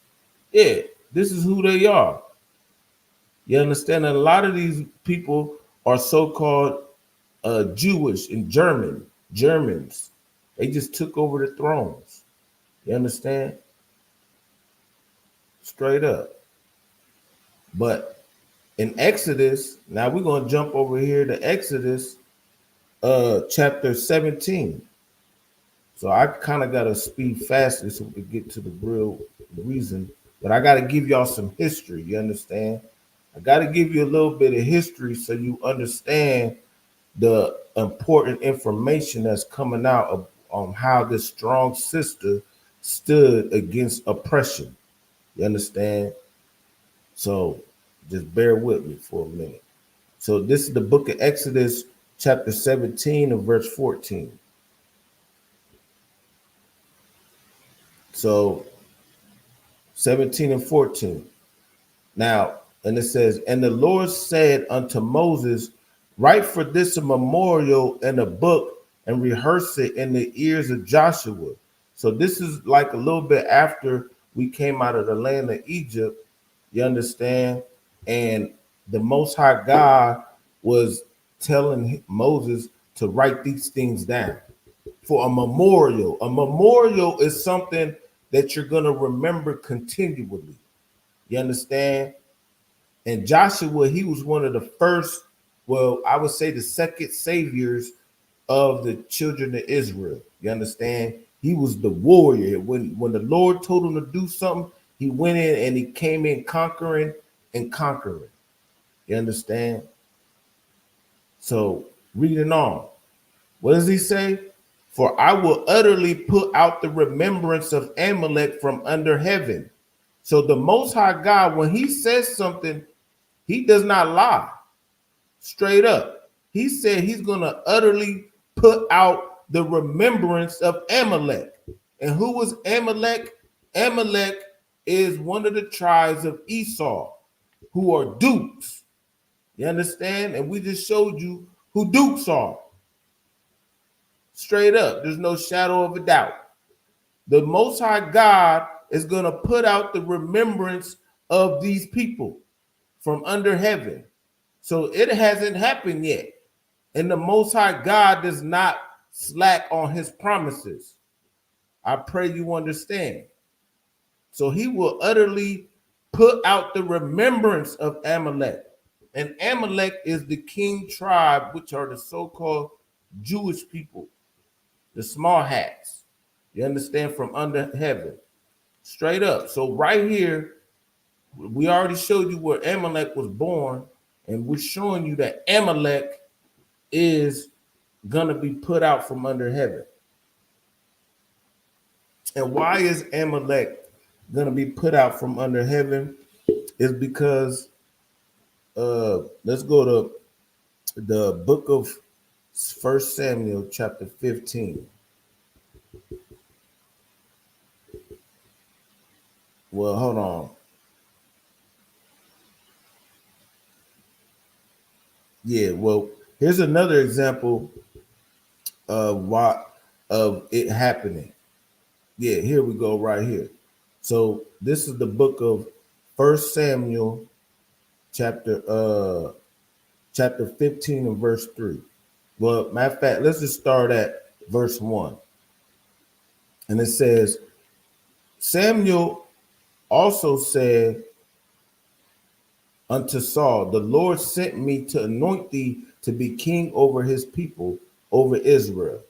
Yeah, this is who they are. You understand? And a lot of these people are so-called Jewish and Germans. They just took over the thrones. You understand? Straight up. But in Exodus, now we're going to jump over here to Exodus chapter 17. So I kind of got to speed faster so we can get to the real reason. But I got to give y'all some history. You understand? I got to give you a little bit of history so you understand the important information that's coming out on how this strong sister stood against oppression. You understand? So just bear with me for a minute. So this is the book of Exodus, chapter 17 and verse 14. So 17 and 14. Now, and it says, and the Lord said unto Moses, write for this a memorial in a book and rehearse it in the ears of Joshua. So this is like a little bit after we came out of the land of Egypt, you understand? And the Most High God was telling Moses to write these things down for a memorial. A memorial is something that you're going to remember continually. You understand? And Joshua, he was one of the first, well, I would say the second saviors of the children of Israel. You understand? He was the warrior. When the Lord told him to do something, he went in and he came in conquering and conquering. You understand? So reading on. What does he say? For I will utterly put out the remembrance of Amalek from under heaven. So the Most High God, when he says something, he does not lie. Straight up. He said he's going to utterly put out the remembrance of Amalek. And who was Amalek? Amalek is one of the tribes of Esau, who are dukes. You understand? And we just showed you who dukes are. Straight up. There's no shadow of a doubt. The Most High God is going to put out the remembrance of these people from under heaven. So it hasn't happened yet. And the Most High God does not slack on his promises. I pray you understand. So he will utterly put out the remembrance of Amalek. And Amalek is the king tribe, which are the so-called Jewish people, the small hats. You understand? From under heaven. Straight up. So right here, we already showed you where Amalek was born, and we're showing you that Amalek is gonna be put out from under heaven. And why is Amalek gonna be put out from under heaven? Is because let's go to the book of 1 Samuel chapter 15. Well, hold on. Yeah, well, here's another example of it happening. Yeah, here we go right here. So this is the book of 1 Samuel chapter chapter 15 and verse 3. Well, matter of fact, let's just start at verse 1. And it says, Samuel also said unto Saul, the Lord sent me to anoint thee to be king over his people, over Israel.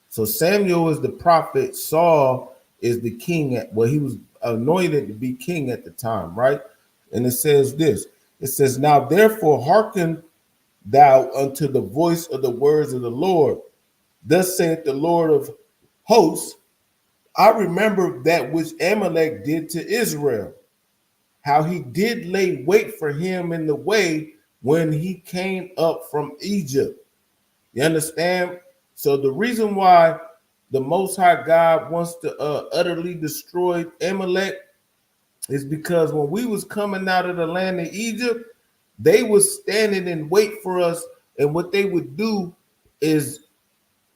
So Samuel is the prophet, Saul is the king. He was anointed to be king at the time, right? And it says this, it says, now therefore hearken thou unto the voice of the words of the Lord. Thus saith the Lord of hosts, I remember that which Amalek did to Israel, how he did lay wait for him in the way when he came up from Egypt. You understand? So the reason why the Most High God wants to utterly destroy Amalek is because when we was coming out of the land of Egypt, they was standing and wait for us. And what they would do is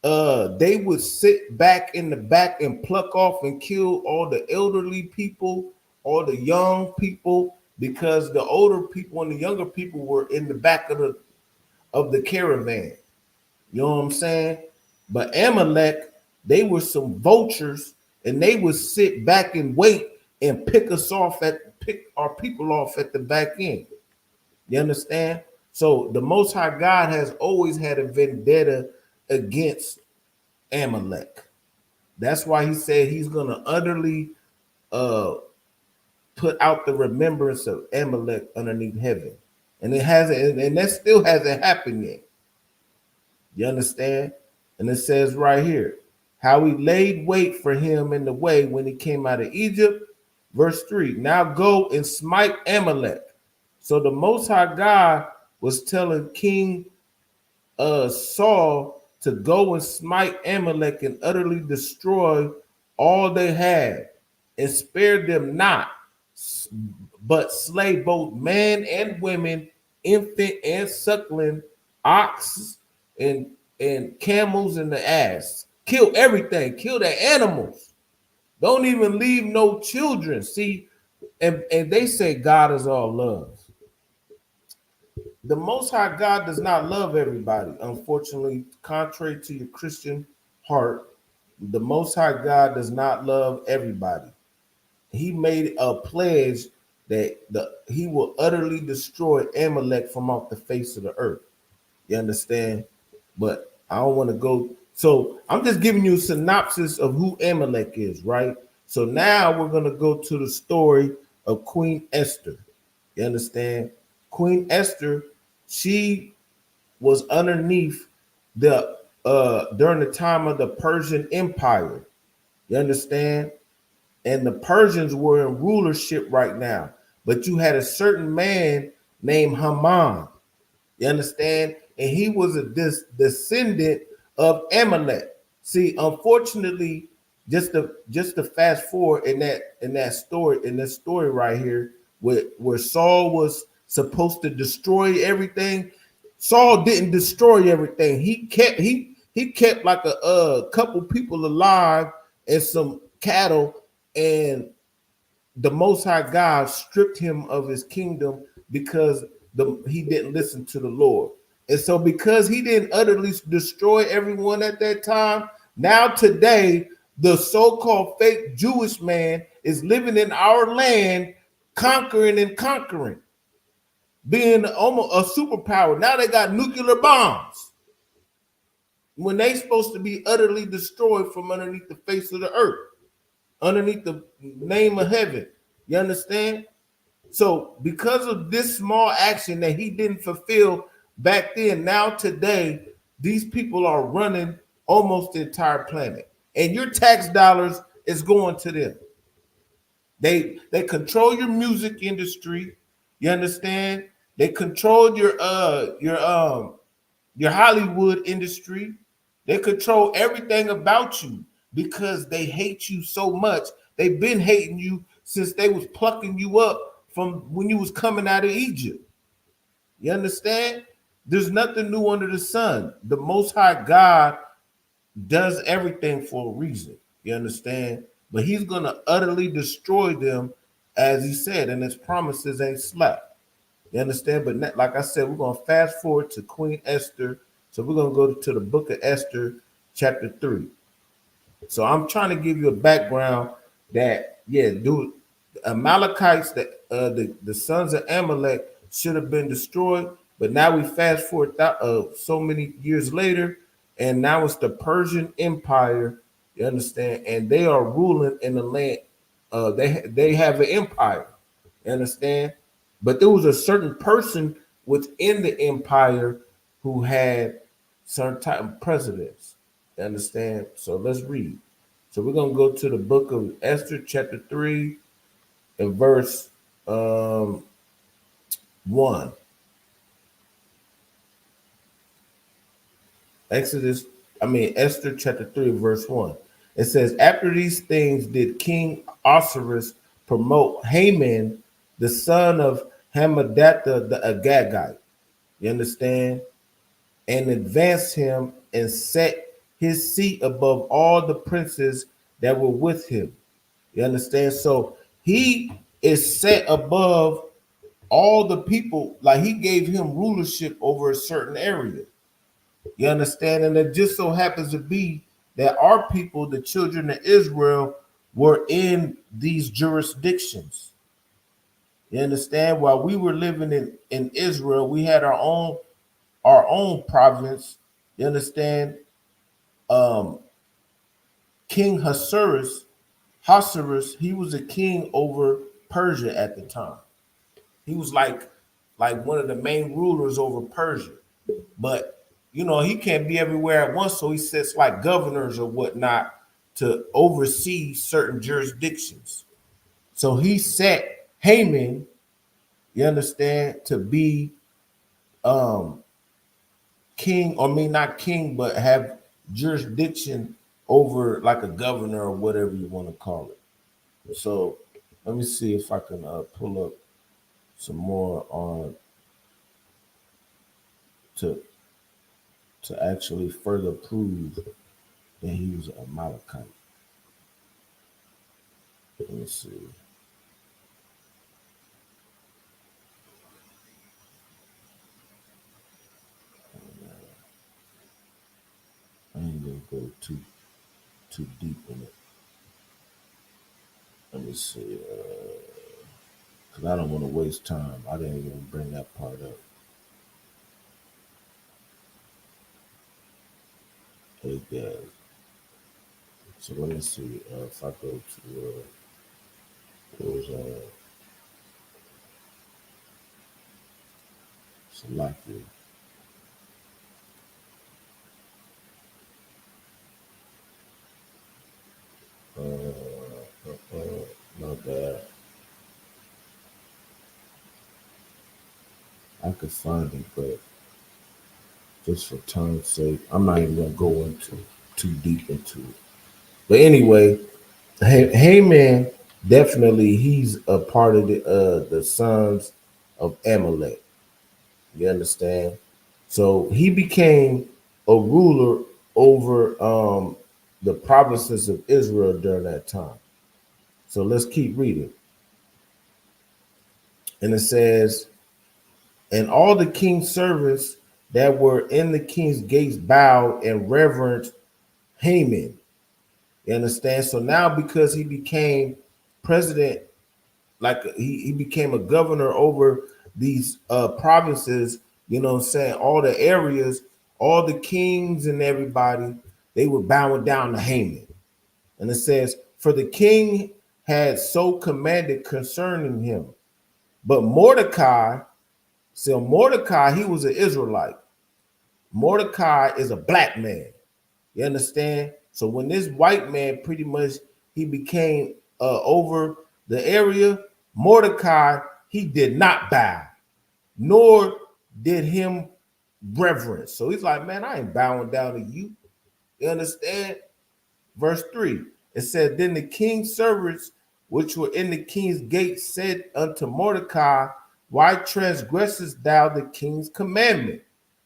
they would sit back in the back and pluck off and kill all the elderly people, all the young people, because the older people and the younger people were in the back of the caravan. You know what I'm saying? But Amalek, they were some vultures, and they would sit back and wait and pick our people off at the back end. You understand? So the Most High God has always had a vendetta against Amalek. That's why he said he's gonna utterly put out the remembrance of Amalek underneath heaven. And it hasn't, and that still hasn't happened yet. You understand? And it says right here, how he laid wait for him in the way when he came out of Egypt. Verse 3, now go and smite Amalek. So the Most High God was telling King Saul to go and smite Amalek and utterly destroy all they had and spare them not, but slay both man and women, infant and suckling, ox and camels and the ass. Kill everything. Kill the animals. Don't even leave no children. See, and they say God is all love. The Most High God does not love everybody. Unfortunately, contrary to your Christian heart, the Most High God does not love everybody. He made a pledge that he will utterly destroy Amalek from off the face of the earth. You understand? But I don't want to go. So I'm just giving you a synopsis of who Amalek is, right? So now we're going to go to the story of Queen Esther. You understand? Queen Esther, she was underneath the during the time of the Persian Empire. You understand? And the Persians were in rulership right now. But you had a certain man named Haman. You understand? And he was a descendant of Amalek. See, unfortunately, just to fast forward in that story right here, where Saul was supposed to destroy everything, Saul didn't destroy everything. He kept like a couple people alive and some cattle, and the Most High God stripped him of his kingdom because he didn't listen to the Lord. And so because he didn't utterly destroy everyone at that time, now today, the so-called fake Jewish man is living in our land, conquering, being almost a superpower. Now they got nuclear bombs when they supposed to be utterly destroyed from underneath the face of the earth, underneath the name of heaven. You understand? So because of this small action that he didn't fulfill back then, now today, these people are running almost the entire planet. And your tax dollars is going to them. They control your music industry. You understand? They control your Hollywood industry. They control everything about you because they hate you so much. They've been hating you since they was plucking you up from when you was coming out of Egypt. You understand? There's nothing new under the sun. The Most High God does everything for a reason. You understand? But he's going to utterly destroy them, as he said, and his promises ain't slack. You understand? But like I said, we're gonna fast forward to Queen Esther. So we're gonna go to the book of Esther, chapter 3. So I'm trying to give you a background that dude, Amalekites, the sons of Amalek should have been destroyed, but now we fast forward so many years later, and now it's the Persian Empire. You understand? And they are ruling in the land. They have an empire. You understand? But there was a certain person within the empire who had certain type of presidents. You understand? So let's read. So we're gonna go to the book of Esther, chapter 3, and verse 1. Esther chapter 3, verse 1. It says, after these things did King Osiris promote Haman, the son of Hammedatha the Agagite. You understand? And advanced him and set his seat above all the princes that were with him. You understand? So he is set above all the people, like he gave him rulership over a certain area. You understand? And it just so happens to be that our people, the children of Israel, were in these jurisdictions. You understand? While we were living in Israel, we had our own province. You understand? King Hasuerus, he was a king over Persia at the time. He was like one of the main rulers over Persia. But he can't be everywhere at once, so he sets like governors or whatnot to oversee certain jurisdictions. So he set Haman, you understand, to be king, or not king, but have jurisdiction over like a governor or whatever you want to call it. So let me see if I can pull up some more on to actually further prove that he was a Amalekite. Let me see. I ain't gonna go too deep in it. Let me see. Because I don't want to waste time. I didn't even bring that part up. Hey guys. So let me see if I go to those selected. Not bad. I could find it, but just for time's sake, I'm not even gonna go into too deep into it. But anyway, Haman definitely he's a part of the sons of Amalek. You understand? So he became a ruler over the provinces of Israel during that time. So let's keep reading. And it says, and all the king's servants that were in the king's gates bowed and reverenced Haman. You understand? So now because he became president, like he became a governor over these provinces, you know what I'm saying, all the areas, all the kings and everybody, they were bowing down to Haman. And it says, for the king had so commanded concerning him. But Mordecai, he was an Israelite. Mordecai is a black man. You understand? So when this white man pretty much he became over the area, Mordecai, he did not bow, nor did him reverence. So he's like, man, I ain't bowing down to you. You understand? Verse 3, it said, then the king's servants which were in the king's gate said unto Mordecai, why transgressest thou the king's commandment?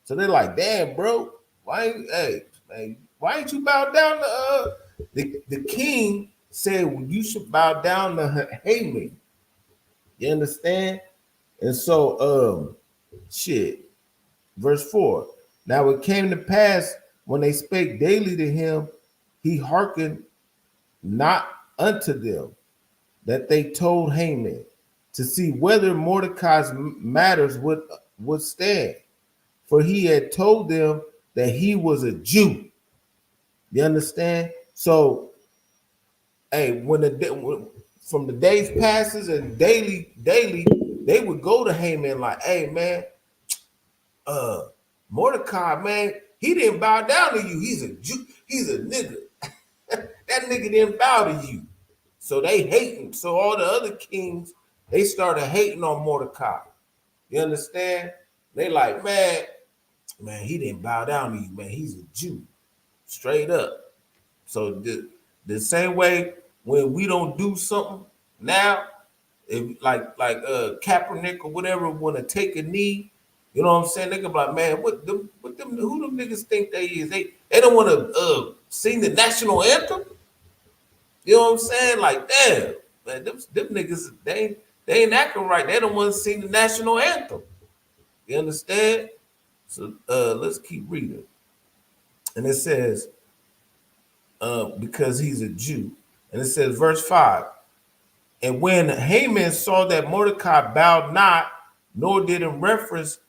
So they're like, damn, bro, why ain't you bow down to the king said, well, you should bow down to Haman. You understand? And so, shit. Verse 4. Now it came to pass when they spake daily to him, he hearkened not unto them, that they told Haman to see whether Mordecai's matters would stand. For he had told them that he was a Jew. You understand? So, hey, from the days passes and daily, they would go to Haman like, hey man, Mordecai, man, he didn't bow down to you. He's a Jew, he's a nigga. That nigga didn't bow to you. So they hating. So all the other kings, they started hating on Mordecai. You understand? They like, man, he didn't bow down to you, man. He's a Jew. Straight up. So the same way when we don't do something now, if like Kaepernick or whatever want to take a knee, you know what I'm saying? They can be like, man, who them niggas think they is? They don't want to sing the national anthem. You know what I'm saying? Like, damn, man, them niggas, they ain't acting right. They don't want to sing the national anthem. You understand? So let's keep reading. And it says, because he's a Jew. And it says, verse 5. And when Haman saw that Mordecai bowed not, nor did in reference,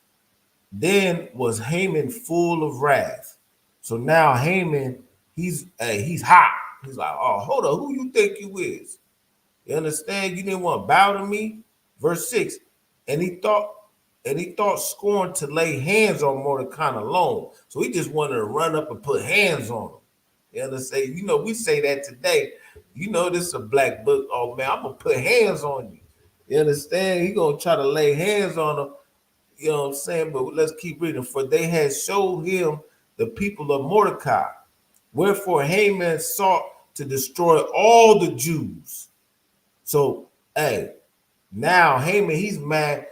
then was Haman full of wrath. So now Haman, he's hot. He's like, oh, hold on, who you think you is? You understand? You didn't want to bow to me? Verse 6. And he thought scorn to lay hands on Mordecai alone. So he just wanted to run up and put hands on him. You understand? You know, we say that today. You know, this is a black book. Oh man, I'm gonna put hands on you. You understand? He gonna try to lay hands on him. You know what I'm saying? But let's keep reading. For they had showed him the people of Mordecai. Wherefore Haman sought to destroy all the Jews. So, hey, now Haman, he's mad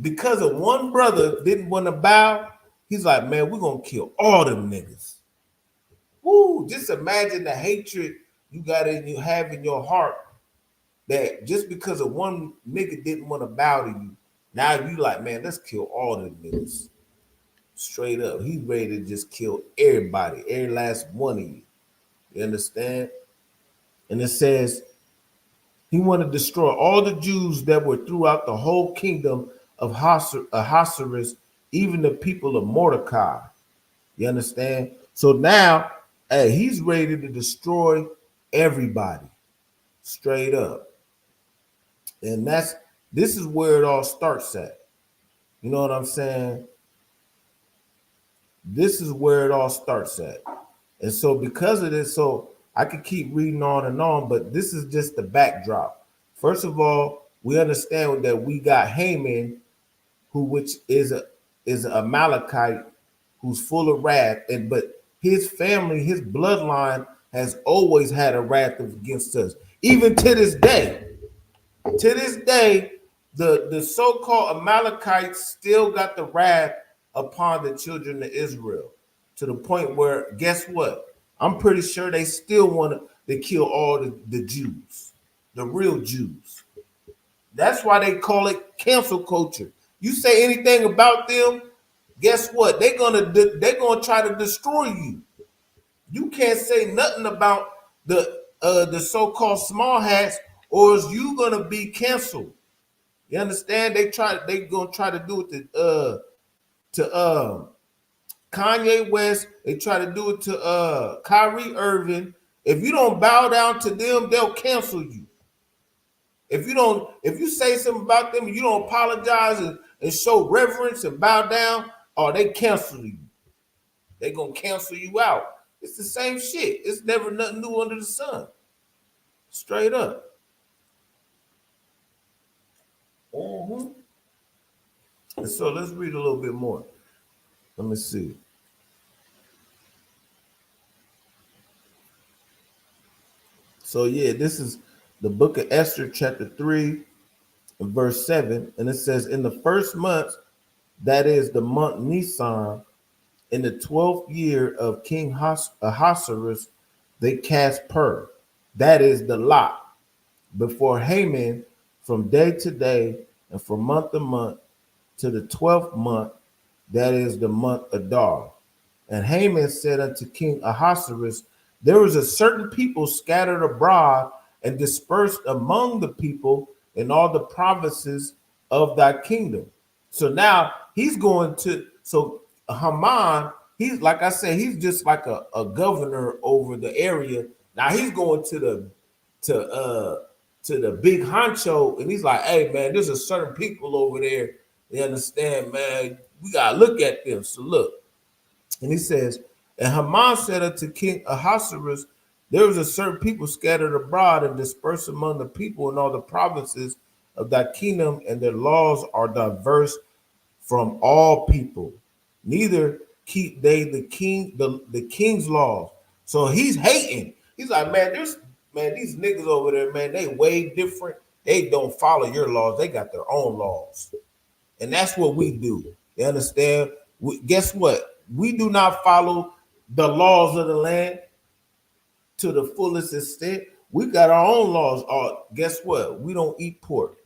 because of one brother didn't want to bow. He's like, man, we're gonna kill all them niggas. Woo, just imagine the hatred you have in your heart, that just because of one nigga didn't want to bow to you, now you like, man, let's kill all the niggas. Straight up. He's ready to just kill everybody, every last one of you. You understand? And it says, he wanted to destroy all the Jews that were throughout the whole kingdom of Ahasuerus, even the people of Mordecai. You understand? So now, hey, he's ready to destroy everybody. Straight up. And this is where it all starts at. You know what I'm saying? This is where it all starts at. And so because of this, so I could keep reading on, but this is just the backdrop. First of all, we understand that we got Haman, which is a Amalekite, who's full of wrath, but his family, his bloodline has always had a wrath against us. Even to this day. To this day, the so-called Amalekites still got the wrath upon the children of Israel, to the point where, guess what? I'm pretty sure they still want to kill all the Jews, the real Jews. That's why they call it cancel culture. You say anything about them, guess what? They're gonna try to destroy you. You can't say nothing about the so-called small hats, or is you gonna be canceled. You understand? They gonna try to do it to Kanye West. They try to do it to Kyrie Irving. If you don't bow down to them, they'll cancel you. If you say something about them and you don't apologize and show reverence and bow down, or they cancel you. They gonna cancel you out. It's the same shit. It's never nothing new under the sun. Straight up. And so let's read a little bit more. Let me see. So yeah, this is the book of Esther, chapter 3, and verse 7. And it says, in the first month, that is the month Nisan, in the 12th year of King Ahasuerus, they cast pur, that is the lot, before Haman from day to day and from month to month, to the 12th month, that is the month Adar. And Haman said unto King Ahasuerus, there is a certain people scattered abroad and dispersed among the people in all the provinces of thy kingdom. So now he's going to, so Haman, he's like I said, he's just like a governor over the area. Now he's going to the big honcho, and he's like, hey man, there's a certain people over there. You understand, man? We gotta look at them. So look, and he says, and Haman said unto King Ahasuerus, there is a certain people scattered abroad and dispersed among the people in all the provinces of thy kingdom, and their laws are diverse from all people. Neither keep they the king's laws. So he's hating. He's like, man, these niggas over there, man, they way different. They don't follow your laws. They got their own laws. And that's what we do. You understand? Guess what? We do not follow the laws of the land to the fullest extent. We got our own laws. Guess what? We don't eat pork.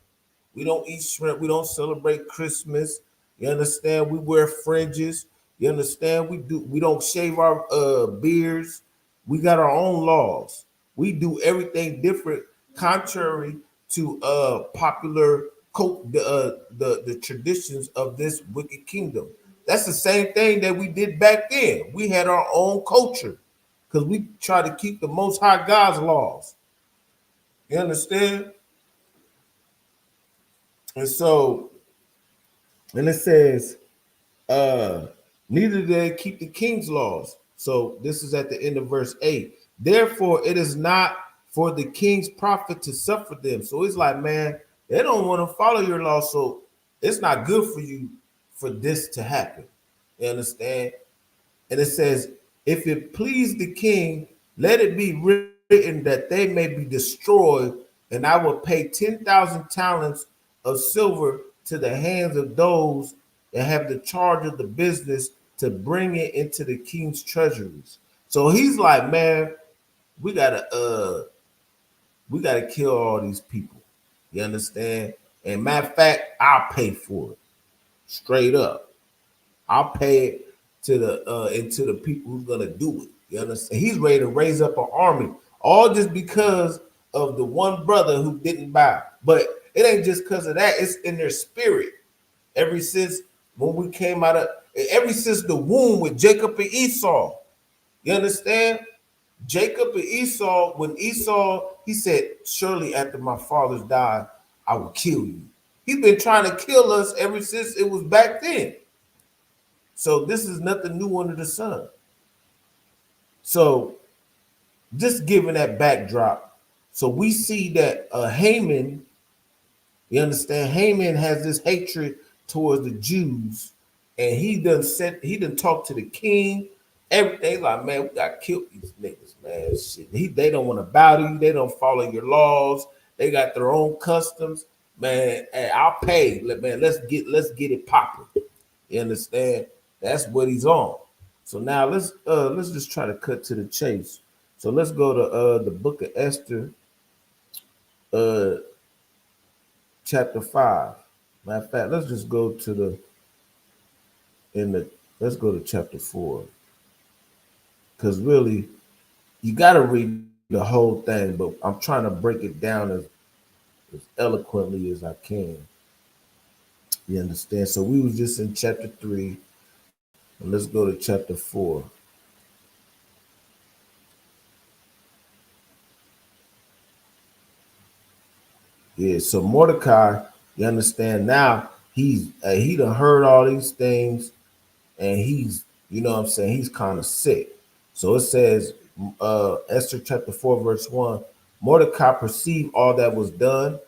We don't eat shrimp. We don't celebrate Christmas. You understand? We wear fringes. You understand? We don't shave our beards. We got our own laws. We do everything different, contrary to popular the traditions of this wicked kingdom. That's the same thing that we did back then. We had our own culture because we try to keep the Most High God's laws. You understand? And so, and it says, neither do they keep the king's laws. So this is at the end of verse 8. Therefore, it is not for the king's profit to suffer them. So it's like, man, they don't want to follow your law. So it's not good for you for this to happen. You understand? And it says, if it please the king, let it be written that they may be destroyed, and I will pay 10,000 talents of silver to the hands of those that have the charge of the business to bring it into the king's treasuries. So he's like, man, we gotta kill all these people. You understand? And matter of fact, I'll pay for it. Straight up. I'll pay it to the people who's gonna do it. You understand? He's ready to raise up an army, all just because of the one brother who didn't bow. But it ain't just because of that, it's in their spirit. Ever since the womb with Jacob and Esau. You understand? Jacob and Esau, when Esau, he said, surely after my fathers died, I will kill you. He's been trying to kill us ever since it was back then. So this is nothing new under the sun. So just giving that backdrop. So we see that Haman, you understand, Haman has this hatred towards the Jews, and he done talked to the king. Everything like, man, we got to kill these niggas, man. Shit. They don't want to bow to you. They don't follow your laws. They got their own customs, man. Hey, I'll pay, man. Let's get it popping. You understand? That's what he's on. So now let's just try to cut to the chase. So let's go to the book of Esther, chapter 5. Matter of fact, let's just go to let's go to chapter 4. Because really, you got to read the whole thing, but I'm trying to break it down as eloquently as I can. You understand? So we was just in chapter 3, and let's go to chapter 4. Yeah, so Mordecai, you understand now, he done heard all these things, and he's, you know what I'm saying, he's kind of sick. So it says, Esther chapter 4, verse 1, Mordecai perceived all that was done,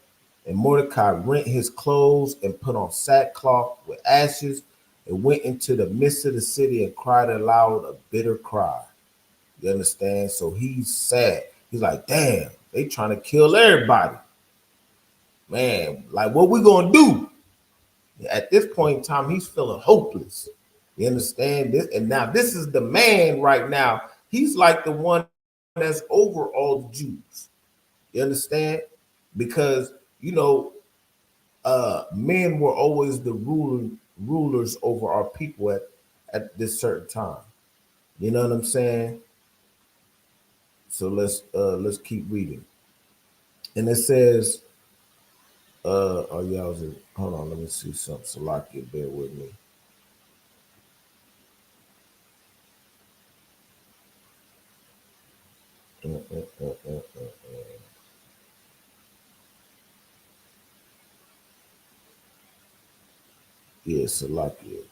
and Mordecai rent his clothes and put on sackcloth with ashes and went into the midst of the city and cried aloud a bitter cry. You understand? So he's sad. He's like, damn, they trying to kill everybody. Man, like, what we gonna do? At this point in time, he's feeling hopeless. You understand this? And now this is the man right now. He's like the one that's over all the Jews. You understand? Because, you know, men were always the rulers over our people at this certain time. You know what I'm saying? So let's keep reading. And it says, oh yeah, hold on, let me see something. Salakia, bear with me. Yeah, Salakia.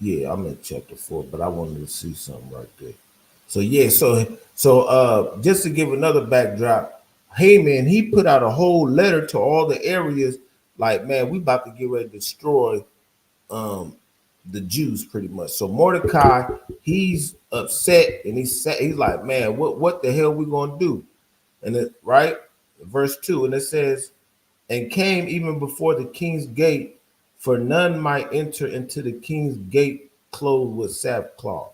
Yeah, I'm in chapter 4, but I wanted to see something right there. So yeah, so just to give another backdrop, Haman, he put out a whole letter to all the areas, like, man, we about to get ready to destroy um the Jews pretty much. So Mordecai, he's upset and he's like, man, what the hell we gonna do? And it right, verse 2, and it says, and came even before the king's gate, for none might enter into the king's gate clothed with sackcloth.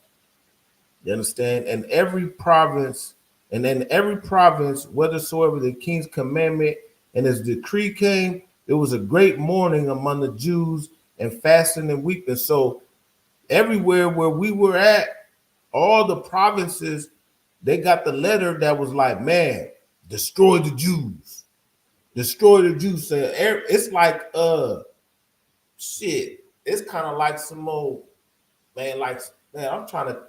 You understand? And in every province, whithersoever the king's commandment and his decree came, it was a great mourning among the Jews and fasting and weeping. So everywhere where we were at, all the provinces, they got the letter that was like, man, destroy the Jews. Destroy the Jews. So it's like shit. It's kind of like some old man, like, man, I'm trying to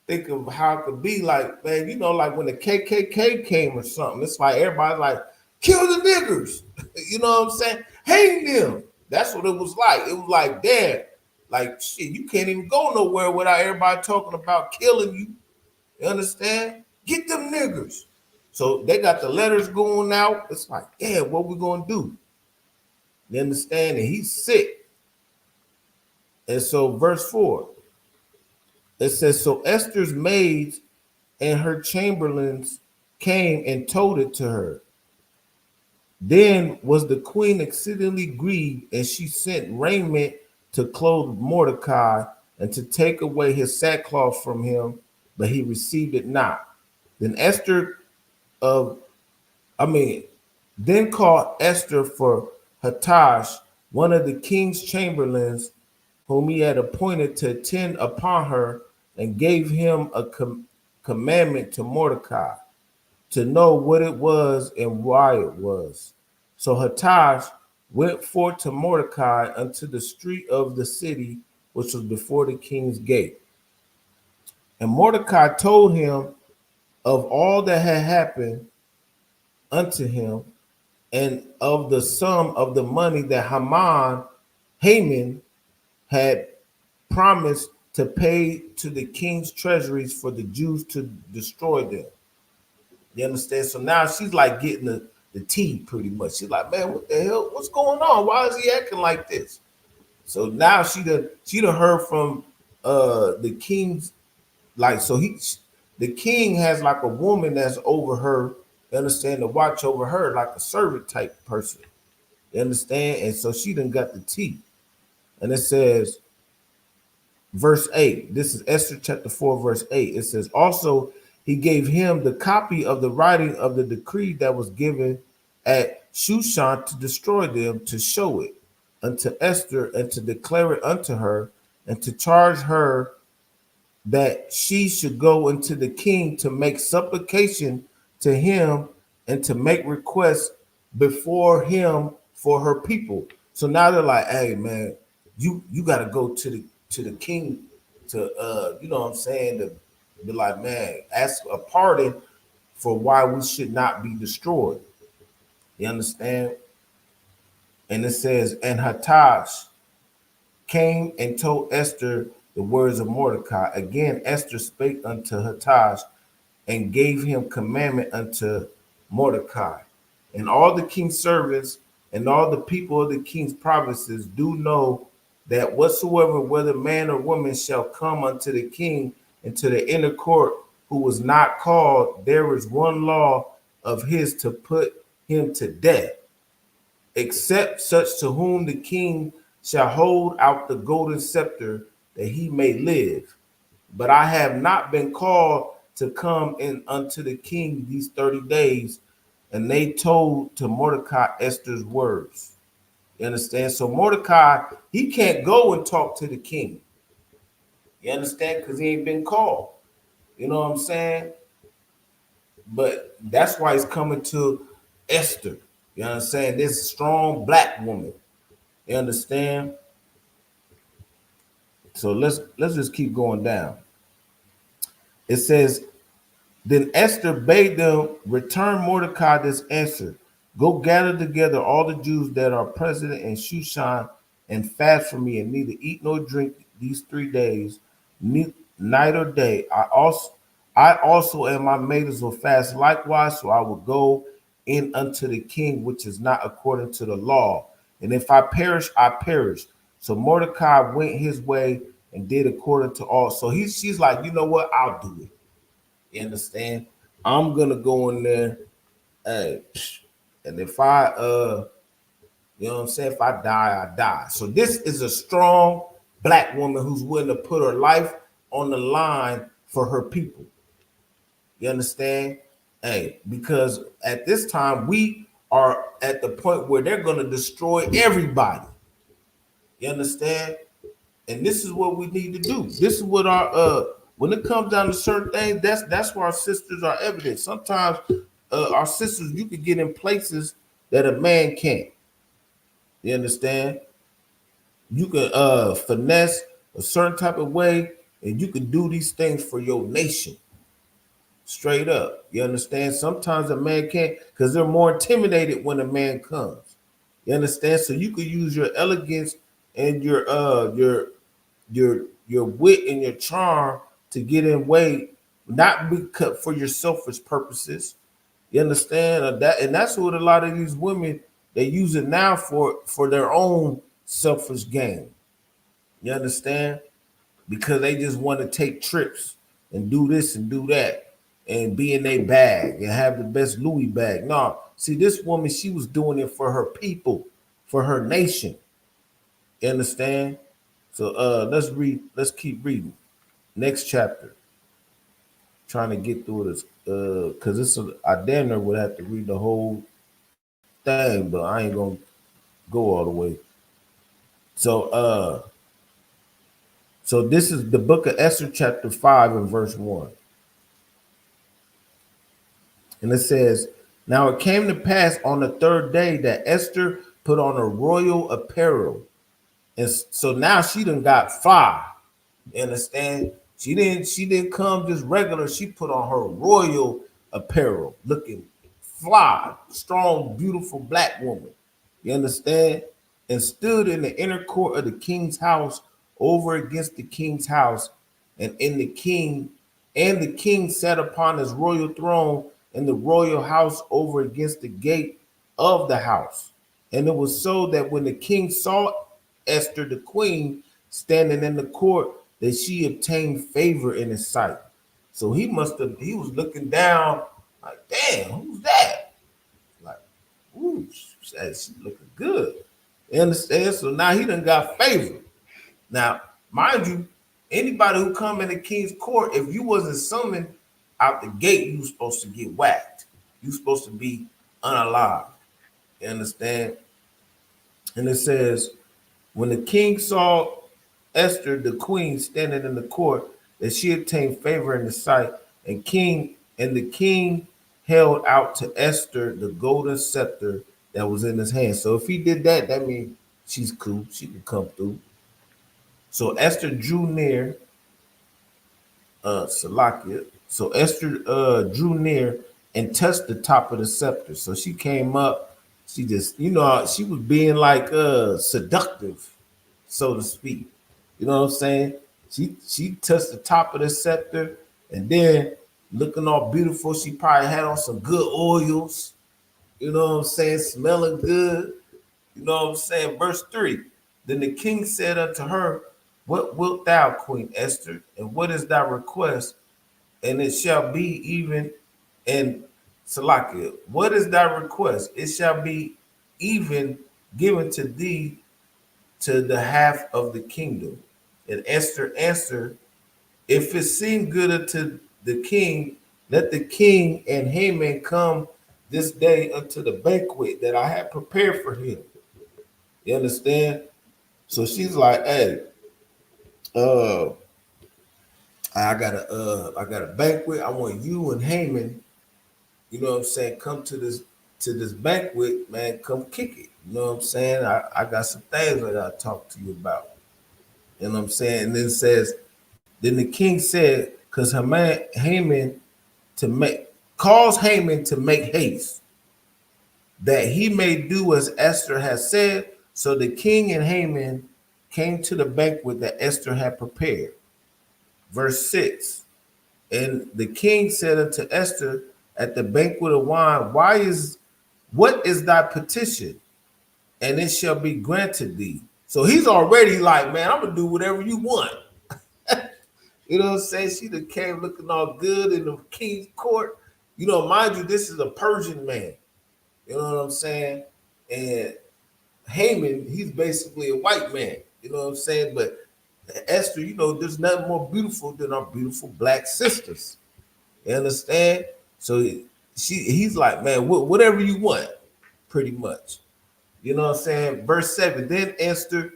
think of how it could be like, man, you know, like when the KKK came or something. It's like everybody's like, kill the niggers. You know what I'm saying? Hang them. That's what it was like. It was like, damn, like shit, you can't even go nowhere without everybody talking about killing you. You understand? Get them niggers. So they got the letters going out. It's like, yeah, what we gonna do? You understand? And he's sick. And so verse 4, it says, so Esther's maids and her chamberlains came and told it to her. Then was the queen exceedingly grieved, and she sent raiment to clothe Mordecai and to take away his sackcloth from him, but he received it not. Then Esther of, then called Esther for Hatash, one of the king's chamberlains, whom he had appointed to attend upon her, and gave him a commandment to Mordecai to know what it was and why it was. So Hatash went forth to Mordecai unto the street of the city, which was before the king's gate. And Mordecai told him of all that had happened unto him, and of the sum of the money that Haman had promised to pay to the king's treasuries for the Jews to destroy them. You understand? So now she's like getting the tea pretty much. She's like, man, what the hell? What's going on? Why is he acting like this? So now she done heard from the king's, like, so the king has like a woman that's over her, you understand, to watch over her, like a servant type person. You understand? And so she done got the tea. And it says, verse 8, this is Esther chapter 4, verse 8. It says, also, he gave him the copy of the writing of the decree that was given at Shushan to destroy them, to show it unto Esther, and to declare it unto her, and to charge her that she should go unto the king to make supplication to him and to make requests before him for her people. So now they're like, hey man, you got to go to the king to you know what I'm saying, to be like, man, ask a pardon for why we should not be destroyed. You understand? And it says, and Hatash came and told Esther the words of Mordecai. Again, Esther spake unto Hatash and gave him commandment unto Mordecai. And all the king's servants and all the people of the king's provinces do know that whatsoever, whether man or woman, shall come unto the king into the inner court, who was not called, there is one law of his to put him to death, except such to whom the king shall hold out the golden scepter, that he may live. But I have not been called to come in unto the king these 30 days, and they told to Mordecai Esther's words. You understand? So Mordecai, he can't go and talk to the king. You understand? Because he ain't been called. You know what I'm saying? But that's why he's coming to Esther. You understand? This strong black woman. You understand? So let's just keep going down. It says, then Esther bade them return Mordecai this answer. Go gather together all the Jews that are present in Shushan and fast for me, and neither eat nor drink these 3 days, night or day. I also and my maidens will fast likewise, so I will go in unto the king, which is not according to the law. And if I perish, I perish. So Mordecai went his way and did according to all. So she's like, you know what? I'll do it. You understand? I'm gonna go in there, hey, and if I you know what I'm saying, if I die, I die. So this is a strong black woman who's willing to put her life on the line for her people. You understand? Hey, because at this time we are at the point where they're gonna destroy everybody. You understand? And this is what we need to do. This is what our when it comes down to certain things, that's where our sisters are evident. Sometimes our sisters, you could get in places that a man can't. You understand? You can finesse a certain type of way, and you can do these things for your nation. Straight up. You understand? Sometimes a man can't because they're more intimidated when a man comes. You understand? So you could use your elegance and your wit and your charm to get in way, not be cut for your selfish purposes. You understand that, and that's what a lot of these women they use it now for their own selfish gain. You understand? Because they just want to take trips and do this and do that and be in their bag and have the best Louis bag. No, see, this woman, she was doing it for her people, for her nation. You understand? So let's keep reading. Next chapter. Trying to get through this because I damn near would have to read the whole thing, but I ain't gonna go all the way. So this is the book of Esther, chapter 5 and verse 1. And it says, now it came to pass on the 3rd day that Esther put on a royal apparel. And so now she done got fire. You understand? She didn't come just regular. She put on her royal apparel, looking fly, strong, beautiful black woman. You understand? And stood in the inner court of the king's house over against the king's house, and the king sat upon his royal throne in the royal house over against the gate of the house. And it was so that when the king saw Esther the queen standing in the court, that she obtained favor in his sight. So he was looking down like, damn, who's that? Like, ooh, she looking good. You understand? So now he done got favor. Now, mind you, anybody who come in the king's court, if you wasn't summoned out the gate, you was supposed to get whacked. You supposed to be unalive. You understand? And it says, when the king saw Esther, the queen, standing in the court, that she obtained favor in the sight, and the king held out to Esther the golden scepter that was in his hand. So if he did that, that means she's cool. She can come through. So Esther drew near, Salakia. So Esther drew near and touched the top of the scepter. So she came up. She just, she was being like seductive, so to speak. You know what I'm saying? She touched the top of the scepter, and then looking all beautiful, she probably had on some good oils. You know what I'm saying? Smelling good. You know what I'm saying? Verse 3. Then the king said unto her, what wilt thou, Queen Esther, and what is thy request? And it shall be even in Salakia. What is thy request? It shall be even given to thee to the half of the kingdom. And Esther answered, if it seem good unto the king, let the king and Haman come this day unto the banquet that I had prepared for him. You understand? So she's like, hey, uh, I got a banquet. I want you and Haman, you know what I'm saying, come to this banquet, man, come kick it. You know what I'm saying? I got some things that I talk to you about. You know what I'm saying? And then it says, then the king said, because Haman to make calls Haman to make haste, that he may do as Esther has said. So the king and Haman came to the banquet that Esther had prepared. Verse 6. And the king said unto Esther at the banquet of wine, what is thy petition? And it shall be granted thee. So he's already like, man, I'm gonna do whatever you want. You know what I'm saying? She done came looking all good in the king's court. You know, mind you, this is a Persian man. You know what I'm saying? And Haman, he's basically a white man. You know what I'm saying? But Esther, you know, there's nothing more beautiful than our beautiful black sisters. You understand? So he's like, man, whatever you want, pretty much. You know what I'm saying? Verse 7. Then Esther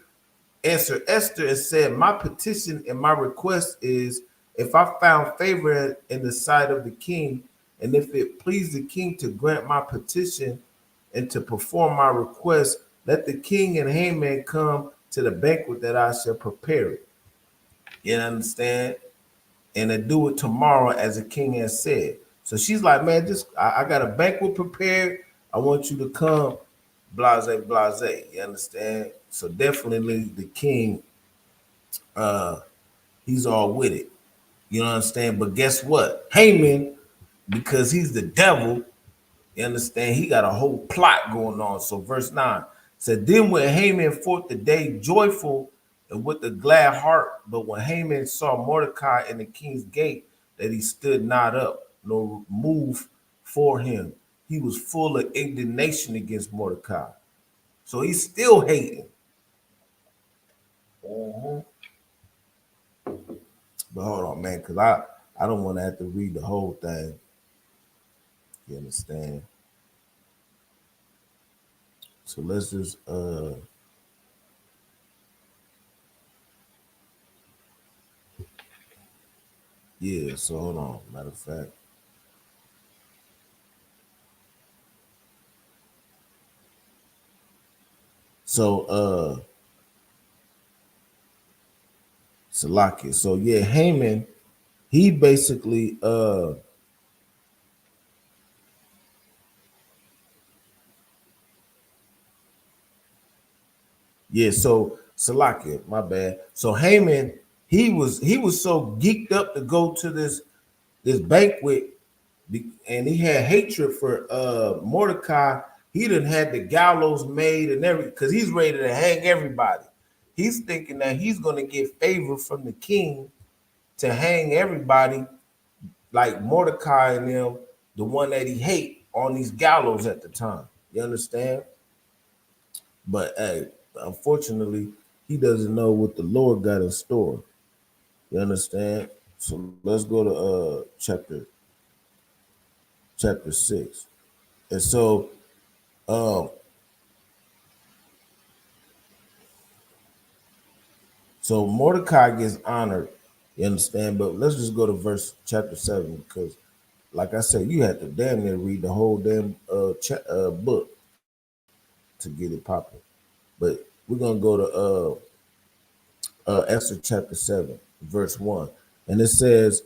answered Esther and said, my petition and my request is, if I found favor in the sight of the king, and if it please the king to grant my petition and to perform my request, let the king and Haman come to the banquet that I shall prepare it. You understand? And to do it tomorrow as the king has said. So she's like, man, I got a banquet prepared. I want you to come, blase, blase. You understand? So definitely the king, he's all with it. You understand? But guess what? Haman, because he's the devil, you understand? He got a whole plot going on. So verse 9 said, then went Haman forth the day joyful and with a glad heart. But when Haman saw Mordecai in the king's gate, that he stood not up, nor moved for him, he was full of indignation against Mordecai. So he's still hating. Uh-huh. But hold on, man, because I don't want to have to read the whole thing. You understand? So let's just yeah, so hold on. Matter of fact. So Salakia. So yeah, Haman, he basically yeah, so Salakia, my bad. So Haman, he was so geeked up to go to this banquet, and he had hatred for Mordecai. He done had the gallows made and everything because he's ready to hang everybody. He's thinking that he's gonna get favor from the king to hang everybody like Mordecai and them, the one that he hate on these gallows at the time. You understand? But hey, unfortunately, he doesn't know what the Lord got in store. You understand? So let's go to chapter 6. And um so Mordecai gets honored, you understand? But let's just go to verse chapter 7 because like I said, you had to damn near read the whole damn book to get it popping. But we're gonna go to Esther chapter 7, verse 1. And it says,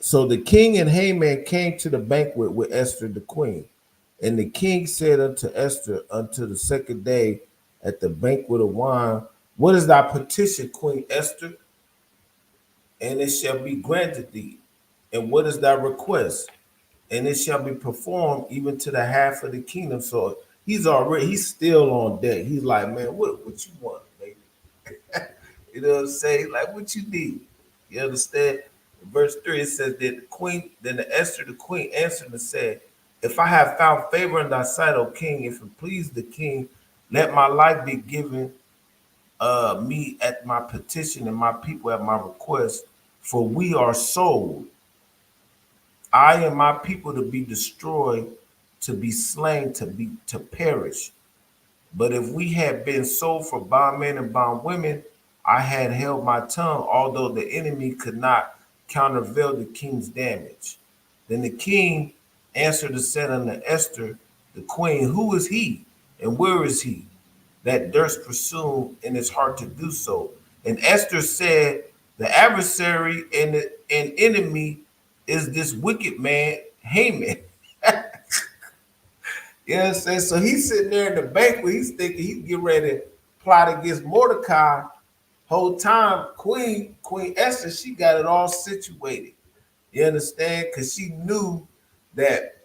so the king and Haman came to the banquet with Esther the queen. And the king said unto Esther unto the second day at the banquet of wine, what is thy petition, Queen Esther? And it shall be granted thee. And what is thy request? And it shall be performed even to the half of the kingdom. So he's still on deck. He's like, man, what you want, baby? You know what I'm saying? Like, what you need? You understand? Verse 3, it says that the Esther, the queen, answered and said, if I have found favor in thy sight, O king, if it please the king, let my life be given me at my petition and my people at my request, for we are sold, I and my people, to be destroyed to be slain, to perish. But if we had been sold for bondmen and bondwomen, I had held my tongue, although the enemy could not countervail the king's damage. Then the king answered and said unto Esther, the queen, who is he, and where is he that durst presume in his heart to do so? And Esther said, the adversary and enemy is this wicked man, Haman. You know what I'm saying? So he's sitting there in the banquet. He's thinking he's getting ready to plot against Mordecai. Whole time, Queen Esther, she got it all situated. You understand? Because she knew that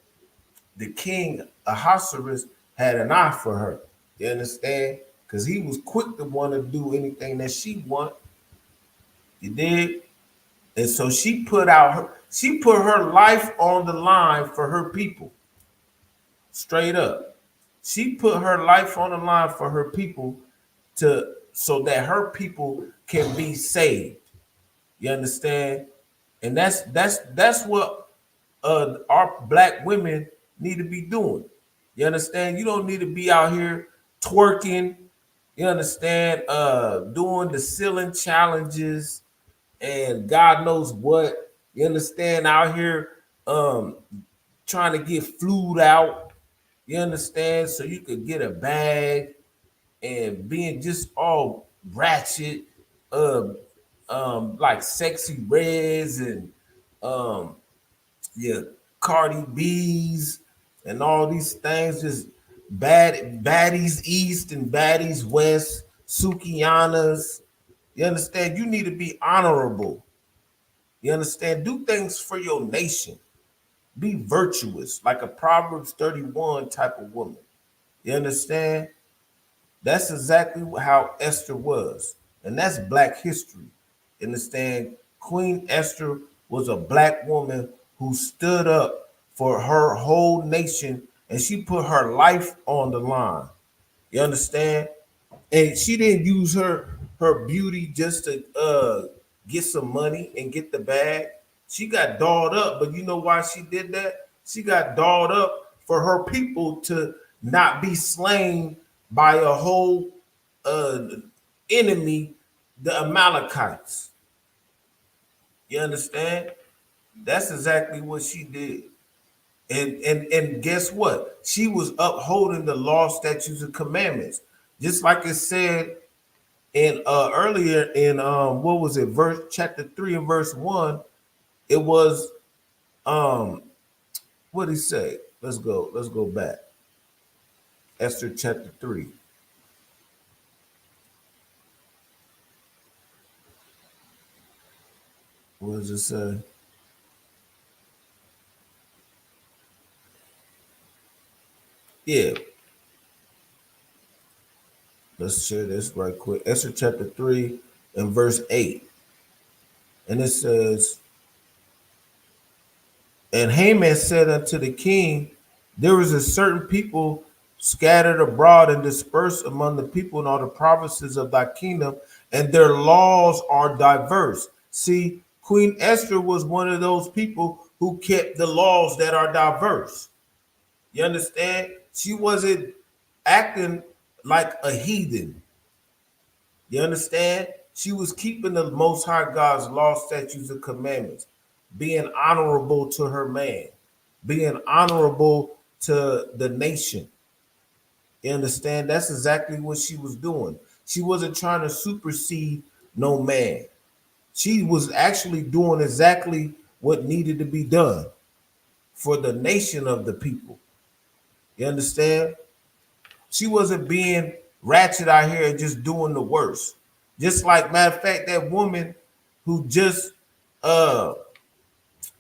the king Ahasuerus had an eye for her. You understand? Because he was quick to want to do anything that she want. You did? And so she put her life on the line for her people. Straight up. She put her life on the line for her people so that her people can be saved. You understand? And that's what our black women need to be doing. You understand? You don't need to be out here twerking. You understand? Doing the ceiling challenges and God knows what. You understand? Out here trying to get flued out. You understand? So you could get a bag and being just all ratchet, like sexy reds and yeah, Cardi B's and all these things, just baddies east and baddies west, Sukianas. You understand? You need to be honorable. You understand? Do things for your nation. Be virtuous, like a Proverbs 31 type of woman. You understand? That's exactly how Esther was. And that's black history. You understand? Queen Esther was a black woman who stood up for her whole nation and she put her life on the line. You understand? And she didn't use her beauty just to get some money and get the bag. She got dolled up, but you know why she did that? She got dolled up for her people to not be slain by a whole enemy, the Amalekites. You understand? That's exactly what she did. And guess what? She was upholding the law, statutes, and commandments. Just like it said in earlier in what was it, verse chapter 3 and verse 1, it was what did he say? Let's go back. Esther chapter 3. What does it say? Yeah. Let's share this right quick. Esther chapter 3 and verse 8. And it says, and Haman said unto the king, there is a certain people scattered abroad and dispersed among the people in all the provinces of thy kingdom, and their laws are diverse. See, Queen Esther was one of those people who kept the laws that are diverse. You understand? She wasn't acting like a heathen. You understand? She was keeping the Most High God's law, statutes, and commandments, being honorable to her man, being honorable to the nation. You understand? That's exactly what she was doing. She wasn't trying to supersede no man. She was actually doing exactly what needed to be done for the nation of the people. You understand? She wasn't being ratchet out here and just doing the worst. Just like, matter of fact, that woman who just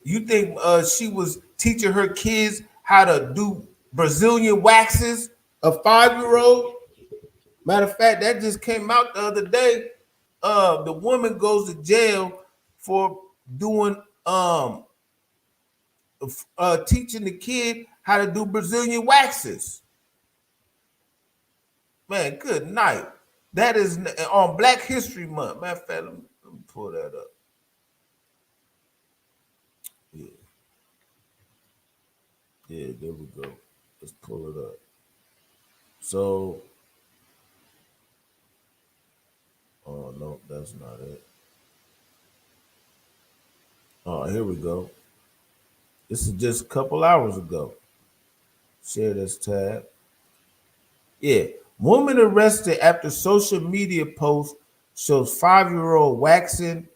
you think she was teaching her kids how to do Brazilian waxes, a 5-year-old? Matter of fact, that just came out the other day. The woman goes to jail for doing teaching the kid how to do Brazilian waxes. Man, good night. That is on Black History Month. Matter of fact, let me pull that up. Yeah. Yeah, there we go. Let's pull it up. So, oh no, that's not it. Oh, here we go. This is just a couple hours ago. Share this tab. Yeah. Woman arrested after social media post shows 5-year-old waxing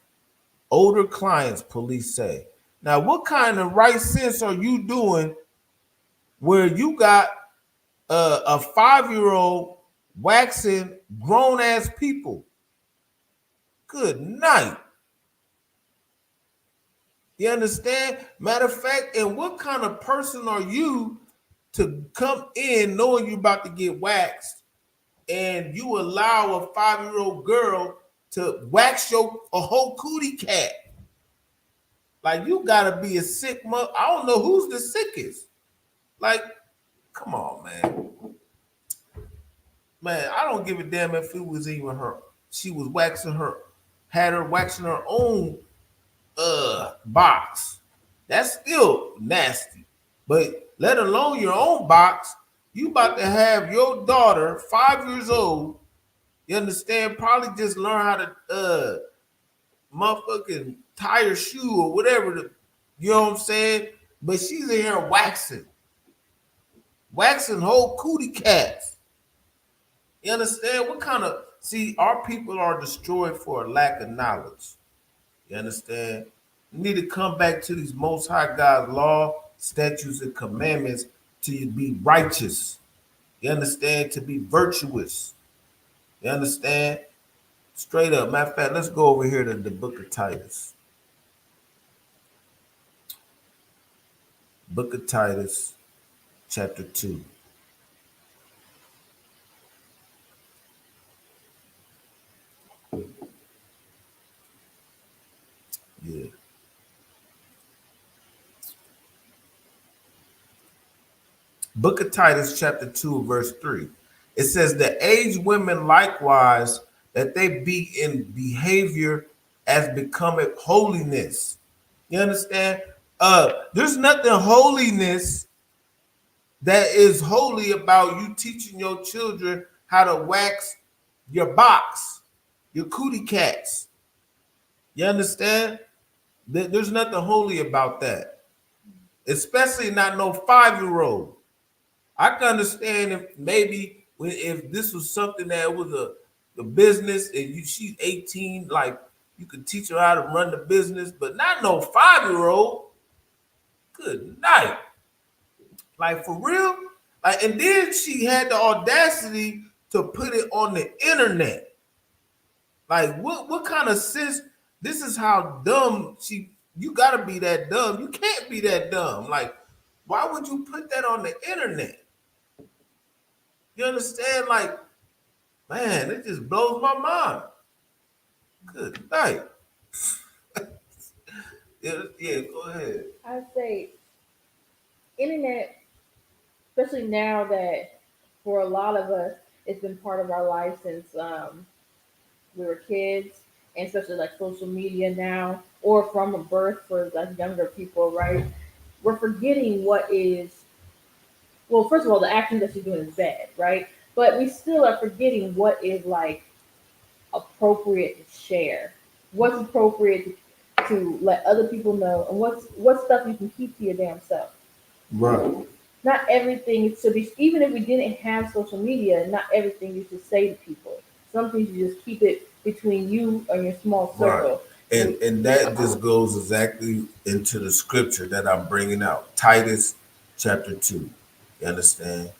older clients, police say. Now, what kind of right sense are you doing where you got a 5-year-old waxing grown ass people? Good night. You understand? Matter of fact, and what kind of person are you to come in knowing you're about to get waxed and you allow a 5-year-old girl to wax a whole cootie cat? Like, you gotta be a sick mother. I don't know who's the sickest. Like, come on, man. Man, I don't give a damn if it was even her. She was had her waxing her own box. That's still nasty. But let alone your own box, you about to have your daughter, 5 years old, you understand, probably just learn how to motherfucking tie her shoe or whatever, you know what I'm saying? But she's in here waxing whole cootie cats. You understand? What kind of, see, our people are destroyed for a lack of knowledge. You understand? You need to come back to these Most High God's law, statutes, and commandments to be righteous. You understand? To be virtuous. You understand? Straight up. Matter of fact, let's go over here to the book of Titus. Book of Titus, chapter 2. Yeah. Book of Titus, chapter 2, verse 3. It says, the aged women likewise, that they be in behavior as becometh holiness. You understand? There's nothing holiness that is holy about you teaching your children how to wax your box, your cootie cats. You understand? There's nothing holy about that. Especially not no 5-year-old. I can understand if maybe if this was something that was a business and she's 18, like you could teach her how to run the business, but not no 5-year-old. Good night. Like, for real? Like, and then she had the audacity to put it on the internet. Like, what kind of sense? This is how dumb you gotta be that dumb. You can't be that dumb. Like, why would you put that on the internet? You understand? Like, man, it just blows my mind. Good night. yeah, go ahead. I'd say internet, especially now that for a lot of us, it's been part of our life since we were kids, and especially like social media now, or from a birth for like younger people, right? We're forgetting what is, well, first of all, the action that she's doing is bad, right? But we still are forgetting what is like appropriate to share, what's appropriate to let other people know, and what stuff you can keep to your damn self. Right. Not everything should be, even if we didn't have social media, not everything you should say to people. Some things you just keep it between you and your small circle. Right. And that just goes exactly into the scripture that I'm bringing out, Titus chapter 2. You understand?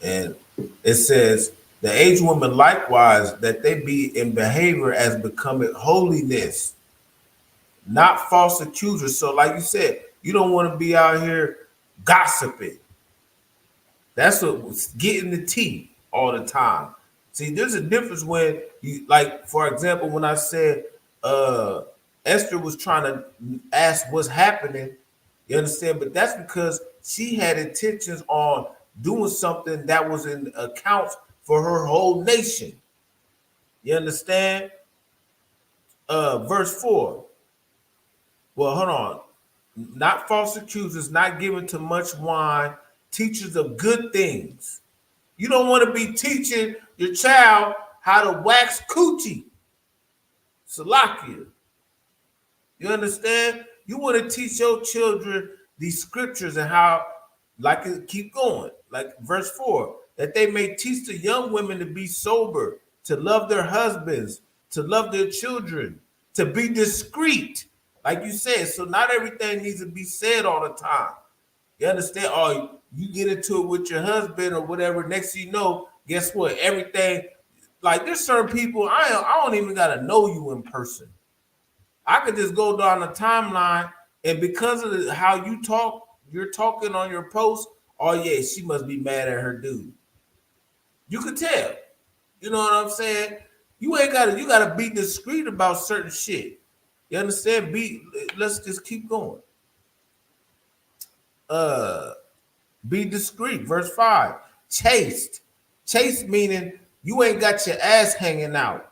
And it says, the aged woman likewise, that they be in behavior as becoming holiness, not false accusers. So like you said, you don't want to be out here gossiping. That's what getting the tea all the time. See, there's a difference when you, like, for example, when I said Esther was trying to ask what's happening, you understand? But that's because she had intentions on doing something that was in accounts for her whole nation. You understand? Verse 4. Well, hold on. Not false accusers, not given to much wine, teachers of good things. You don't want to be teaching your child how to wax coochie. Salakia. You understand? You want to teach your children these scriptures and how, like it keep going, like verse 4, that they may teach the young women to be sober, to love their husbands, to love their children, to be discreet. Like you said, so not everything needs to be said all the time. You understand? Or you get into it with your husband or whatever. Next thing you know, guess what? Everything, like there's certain people, I don't even gotta know you in person. I could just go down the timeline, and because of how you talk, you're talking on your post. Oh yeah, she must be mad at her dude. You could tell. You know what I'm saying? You gotta be discreet about certain shit. You understand? Let's just keep going. Be discreet. Verse 5. Chaste. Chaste meaning you ain't got your ass hanging out,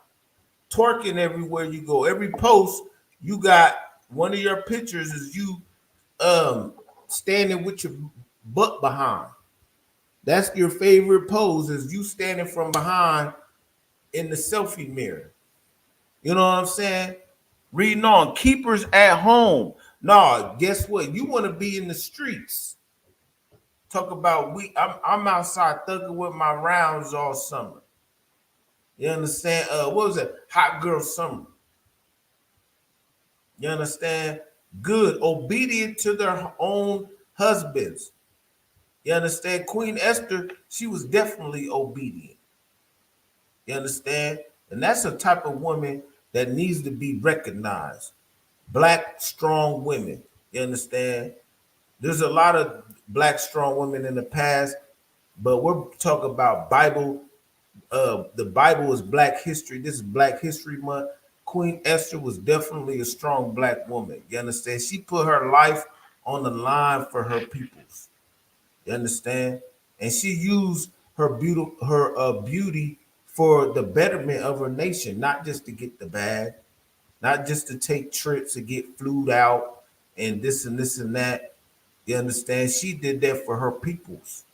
twerking everywhere you go. Every post you got one of your pictures is you standing with your butt behind. That's your favorite pose, is you standing from behind in the selfie mirror. You know what I'm saying? Reading on. Keepers at home. No, guess what? You want to be in the streets. Talk about I'm outside thugging with my rounds all summer. You understand? What was it? Hot girl summer. You understand? Good. Obedient to their own husbands. You understand? Queen Esther, she was definitely obedient. You understand? And that's a type of woman that needs to be recognized. Black, strong women. You understand? There's a lot of black, strong women in the past, but we're talking about Bible. The Bible is Black history. This is Black History Month. Queen Esther was definitely a strong black woman. You understand? She put her life on the line for her peoples. You understand? And she used her beauty for the betterment of her nation, not just to get the bag, not just to take trips to get flued out and this and this and that. You understand? She did that for her peoples.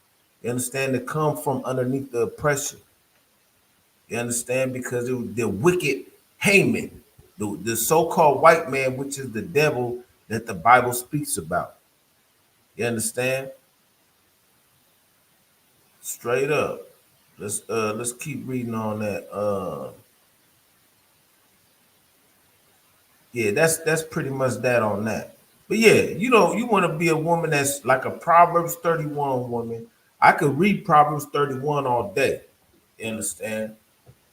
You understand? To come from underneath the oppression. You understand? Because it was the wicked Haman, the so-called white man, which is the devil that the Bible speaks about. You understand? Straight up. Let's keep reading on that. Yeah, that's pretty much that on that. But yeah, you want to be a woman that's like a Proverbs 31 woman. I could read Proverbs 31 all day. You understand?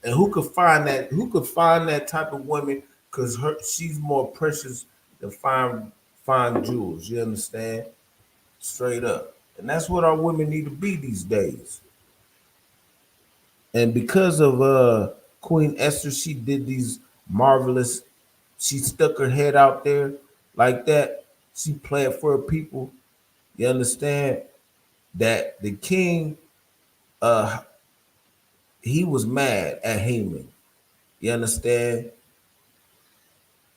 And who could find that? Who could find that type of woman? Because she's more precious than fine jewels. You understand? Straight up. And that's what our women need to be these days. And because of Queen Esther, she did these marvelous. She stuck her head out there like that. She played for her people. You understand that the king, he was mad at Haman. You understand?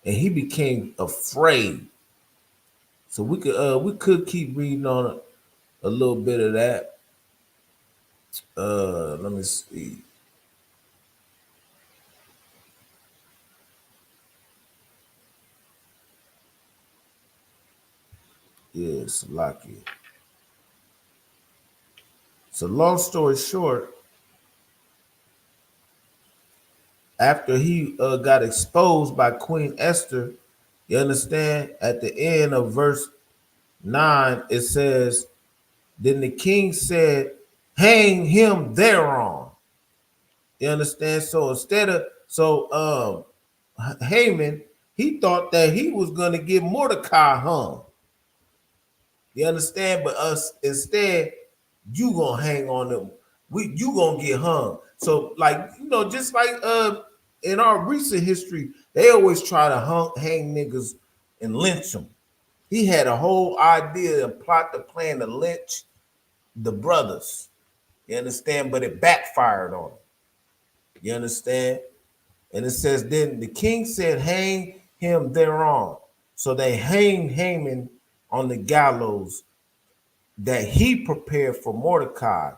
And he became afraid. So we could keep reading on a little bit of that. Let me see. Yes, lucky. So long story short, after he got exposed by Queen Esther, you understand, at the end of verse 9, it says, then the king said, hang him thereon. You understand? So Haman, he thought that he was going to get Mordecai hung. You understand? But us instead, you gonna hang on them. You gonna get hung. So like just like in our recent history, they always try to hang niggas and lynch them. He had a whole idea and plot the plan to lynch the brothers. You understand? But it backfired on him. You understand? And it says, then the king said, hang him thereon. So they hanged Haman on the gallows that he prepared for Mordecai.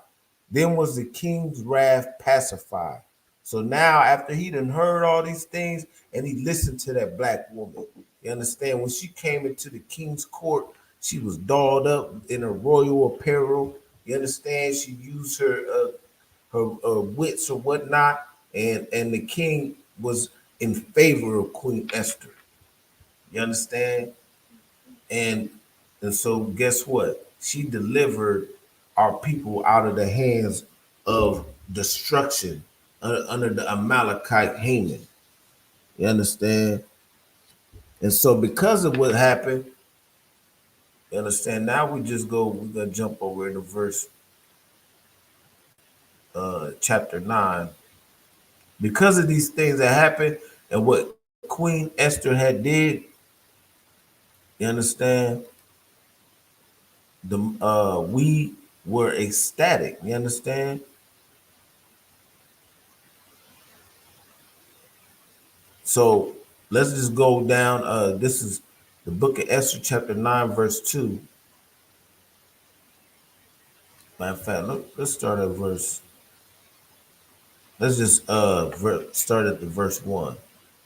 Then was the king's wrath pacified. So now, after he done heard all these things and he listened to that black woman, you understand? When she came into the king's court, she was dolled up in her royal apparel. You understand? She used her wits or whatnot, and the king was in favor of Queen Esther. You understand? And and so guess what? She delivered our people out of the hands of destruction under the Amalekite Haman. You understand? And so because of what happened, you understand? Now we're gonna jump over into verse chapter 9. Because of these things that happened and what Queen Esther had did, you understand? We were ecstatic. You understand? So let's just go down. This is the book of Esther, chapter 9, verse 2. Matter of fact, let's start at verse. Let's just start at the verse 1.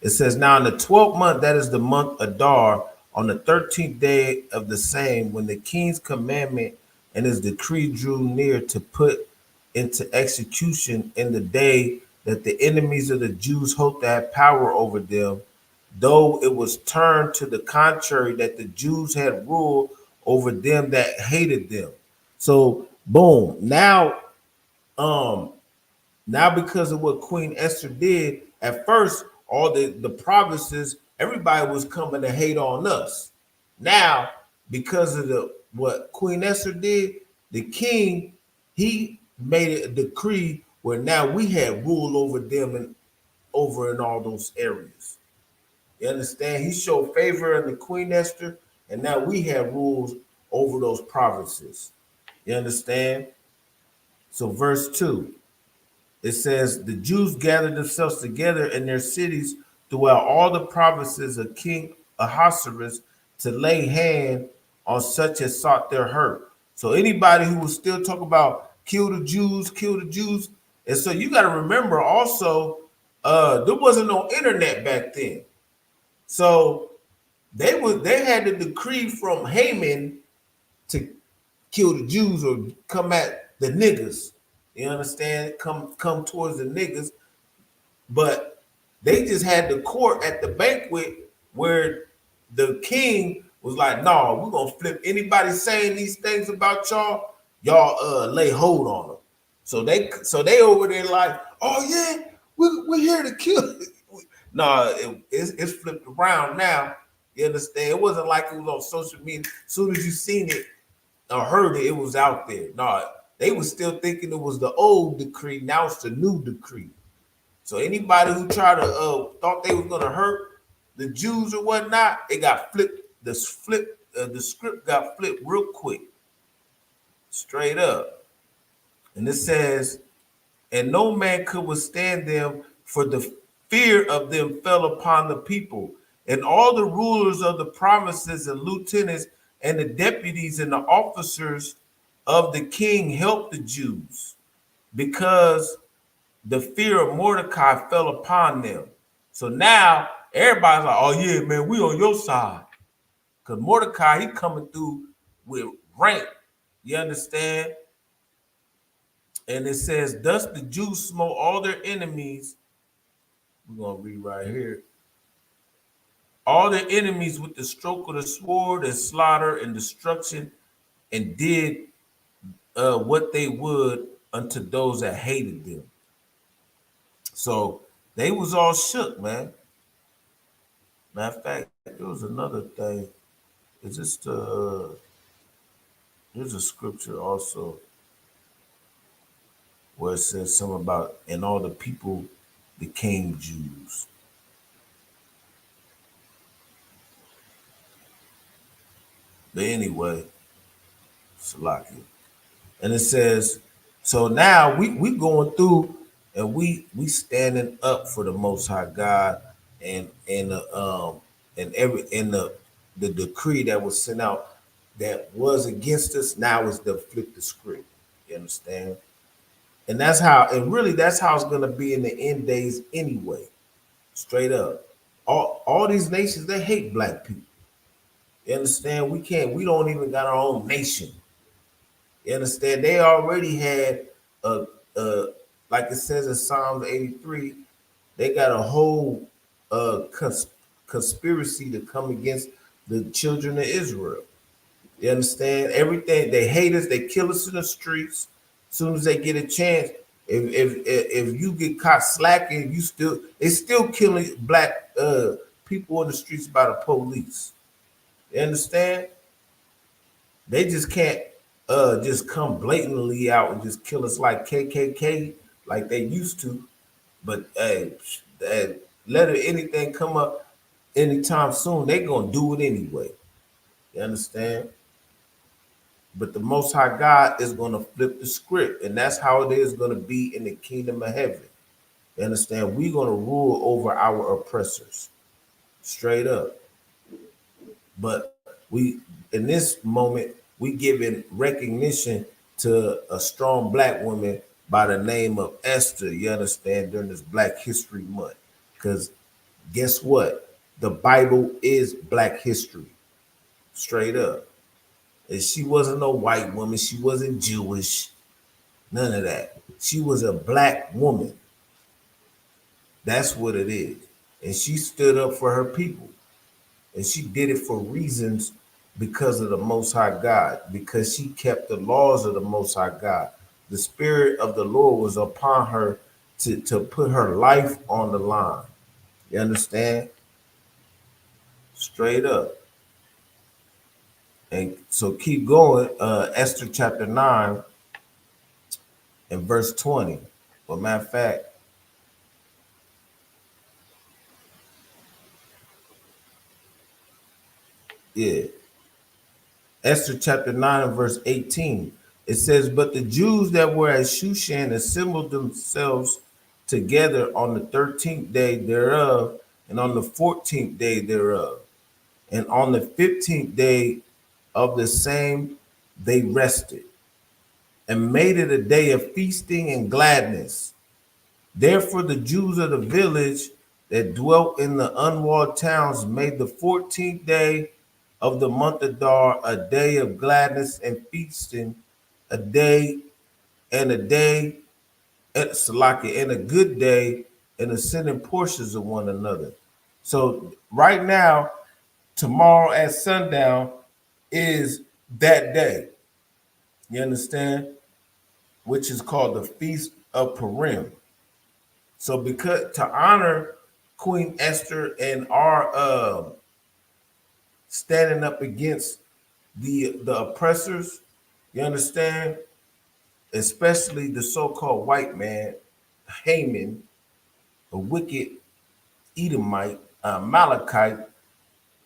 It says, now in the 12th month, that is the month Adar, on the 13th day of the same, when the king's commandment and his decree drew near to put into execution in the day that the enemies of the Jews hoped to have power over them, though it was turned to the contrary that the Jews had rule over them that hated them. So boom. Now because of what Queen Esther did, at first, all the provinces, everybody was coming to hate on us. Now, because of what Queen Esther did, the king, he made a decree where now we had rule over them and over in all those areas. You understand? He showed favor in the Queen Esther, and now we have rules over those provinces. You understand? So verse 2, it says, the Jews gathered themselves together in their cities throughout all the provinces of King Ahasuerus to lay hand on such as sought their hurt. So anybody who was still talking about kill the Jews, kill the Jews. And so you got to remember also, there wasn't no internet back then. So they had the decree from Haman to kill the Jews or come at the niggas. You understand? Come towards the niggas. But they just had the court at the banquet where the king was like, no, we're gonna flip anybody saying these things about y'all lay hold on them. So they over there like, oh yeah, we're here to kill. No, it's flipped around now. You understand? It wasn't like it was on social media. As soon as you seen it or heard it, it was out there. No, they was still thinking it was the old decree. Now it's the new decree. So anybody who tried to thought they was gonna hurt the Jews or whatnot, it got flipped. The script got flipped real quick, straight up. And it says, and no man could withstand them, for the fear of them fell upon the people. And all the rulers of the provinces and lieutenants and the deputies and the officers of the king helped the Jews, because the fear of Mordecai fell upon them. So now everybody's like, oh yeah, man, we on your side. Because Mordecai, he coming through with rank. You understand? And it says, thus the Jews smote all their enemies. We're going to read right here. All their enemies with the stroke of the sword and slaughter and destruction, and did what they would unto those that hated them. So they was all shook, man. Matter of fact, there was another thing. Is this there's a scripture also where it says something about, and all the people became Jews. But anyway, Salaki. And it says, so now we going through and we standing up for the Most High God and the decree that was sent out. that was against us, now is to flip the script. You understand? And that's how, and really that's how it's gonna be in the end days anyway. Straight up. All these nations, they hate black people. You understand? We don't even got our own nation. You understand? They already had a like it says in Psalms 83, they got a whole conspiracy to come against the children of Israel. You understand? Everything they hate us, they kill us in the streets. As soon as they get a chance, if you get caught slacking, they still killing black people in the streets by the police. You understand? They just can't just come blatantly out and just kill us like KKK like they used to. But let anything come up anytime soon, they gonna do it anyway. You understand? But the Most High God is gonna flip the script, and that's how it is gonna be in the kingdom of heaven. You understand? We're gonna rule over our oppressors, straight up. But we, in this moment, we giving recognition to a strong black woman by the name of Esther. You understand? During this Black History Month, because guess what? The Bible is Black history, straight up. And she wasn't no white woman. She wasn't Jewish. None of that. She was a black woman. That's what it is. And she stood up for her people. And she did it for reasons because of the Most High God, because she kept the laws of the Most High God. The Spirit of the Lord was upon her to put her life on the line. You understand? Straight up. And so keep going. Esther chapter 9 and verse 20. Well, matter of fact, yeah. Esther chapter 9 and verse 18. It says, but the Jews that were at Shushan assembled themselves together on the 13th day thereof, and on the 14th day thereof. And on the 15th day of the same, they rested, and made it a day of feasting and gladness. Therefore, the Jews of the village that dwelt in the unwalled towns made the 14th day of the month of Adar a day of gladness and feasting, a day and a day at Salaki, and a good day, and ascending portions of one another. So right now, tomorrow at sundown is that day. You understand? Which is called the Feast of Purim. So because to honor Queen Esther and our standing up against the oppressors, you understand, especially the so-called white man, Haman, a wicked Edomite, Malachite.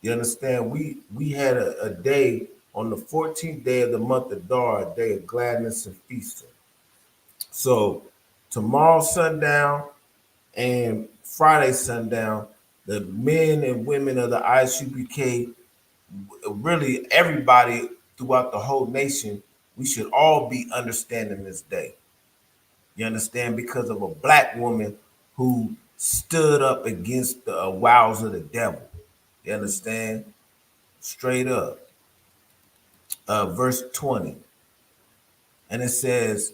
You understand? We had a day on the 14th day of the month of Adar, a day of gladness and feasting. So tomorrow sundown and Friday sundown, the men and women of the Isupk, really everybody throughout the whole nation, we should all be understanding this day. You understand? Because of a black woman who stood up against the wiles of the devil. You understand? Straight up. Verse 20. And it says,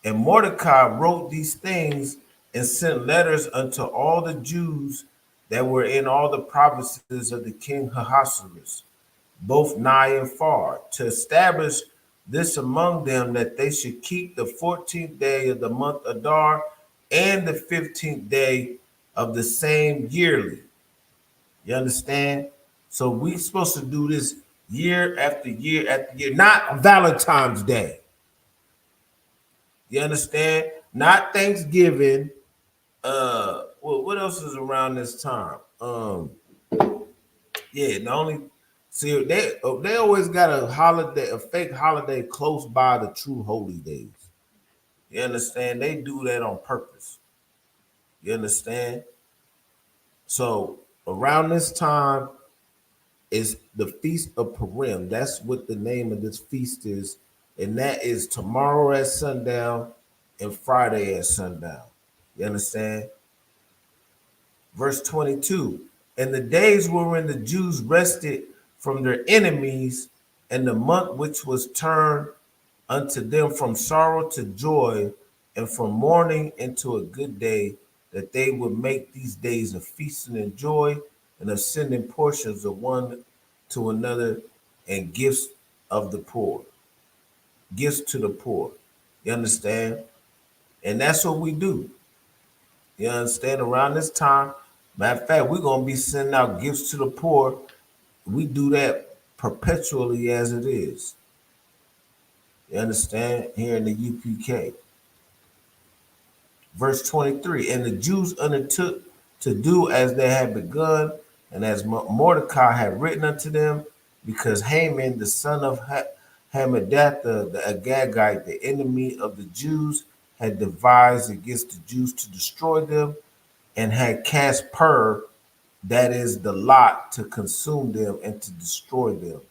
and Mordecai wrote these things and sent letters unto all the Jews that were in all the provinces of the king Ahasuerus, both nigh and far, to establish this among them, that they should keep the 14th day of the month Adar and the 15th day of the same yearly. You understand? So we supposed to do this year after year after year, not Valentine's Day. You understand? Not Thanksgiving. Well, what else is around this time? Yeah, the only see they always got a holiday, a fake holiday close by the true holy days. You understand? They do that on purpose. You understand? So around this time is the Feast of Purim. That's what the name of this feast is. And that is tomorrow at sundown and Friday at sundown. You understand? Verse 22. And the days wherein the Jews rested from their enemies, and the month which was turned unto them from sorrow to joy, and from mourning into a good day, that they would make these days of feasting and joy, and of sending portions of one to another, and gifts of the poor, gifts to the poor. You understand? And that's what we do. You understand? Around this time, matter of fact, we're gonna be sending out gifts to the poor. We do that perpetually as it is. You understand? Here in the UPK. Verse 23, and the Jews undertook to do as they had begun, and as Mordecai had written unto them, because Haman, the son of Hammedatha, the Agagite, the enemy of the Jews, had devised against the Jews to destroy them, and had cast pur, that is the lot, to consume them and to destroy them.